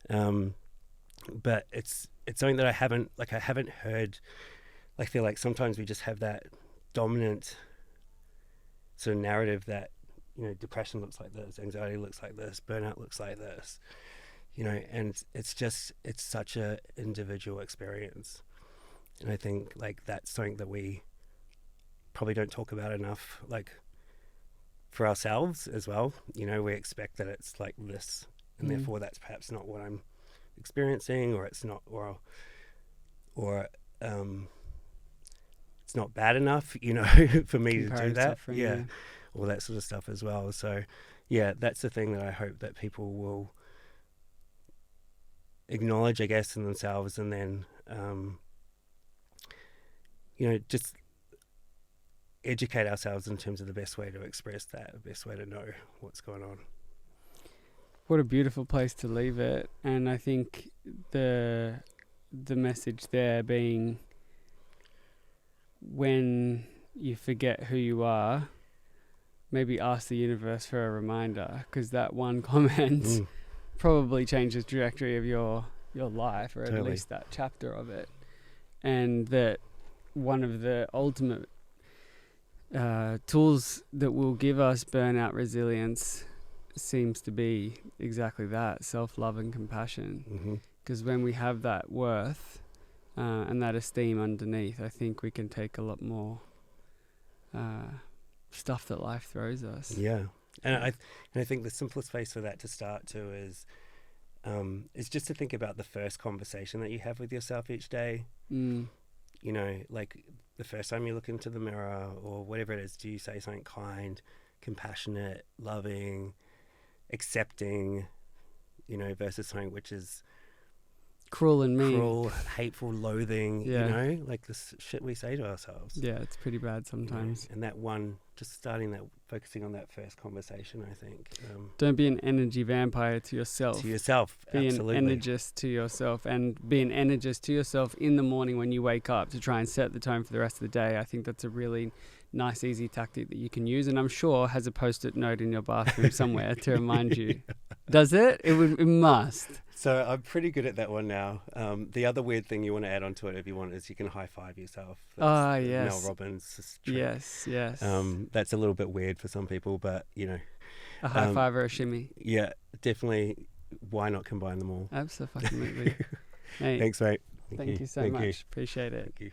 But it's something that I haven't heard. I feel like sometimes we just have that dominant sort of narrative that, depression looks like this, anxiety looks like this, burnout looks like this, and it's such a individual experience. And I think that's something that we probably don't talk about enough, for ourselves as well. We expect that it's like this, and therefore that's perhaps not what I'm experiencing, or it's not, or it's not bad enough, for me to do that. All that sort of stuff as well. So that's the thing that I hope that people will acknowledge, I guess, in themselves, and then just educate ourselves in terms of the best way to express that, the best way to know what's going on. What a beautiful place to leave it. And I think the message there being, when you forget who you are, maybe ask the universe for a reminder, because that one comment probably changes the trajectory of your life, or at least that chapter of it. And that one of the ultimate tools that will give us burnout resilience seems to be exactly that, self-love and compassion. Because when we have that worth and that esteem underneath, I think we can take a lot more stuff that life throws us. Yeah. And I think the simplest place for that to start to is just to think about the first conversation that you have with yourself each day. The first time you look into the mirror or whatever it is, do you say something kind, compassionate, loving, accepting, versus something which is cruel and mean, cruel, hateful, loathing, this shit we say to ourselves. Yeah, it's pretty bad sometimes. And that one, just focusing on that first conversation, I think. Don't be an energy vampire to yourself. To yourself, be absolutely. Be an energist to yourself, and be an energist to yourself in the morning when you wake up to try and set the tone for the rest of the day. I think that's a really nice, easy tactic that you can use, and I'm sure has a post-it note in your bathroom somewhere to remind you. Does it? It must. So I'm pretty good at that one now. The other weird thing you want to add onto it if you want is you can high five yourself. That's yes. Mel Robbins' trick. Yes. That's a little bit weird for some people, but a high five or a shimmy. Yeah, definitely. Why not combine them all? Absolutely. Hey, thanks, mate. Thank you so much. Appreciate it. Thank you.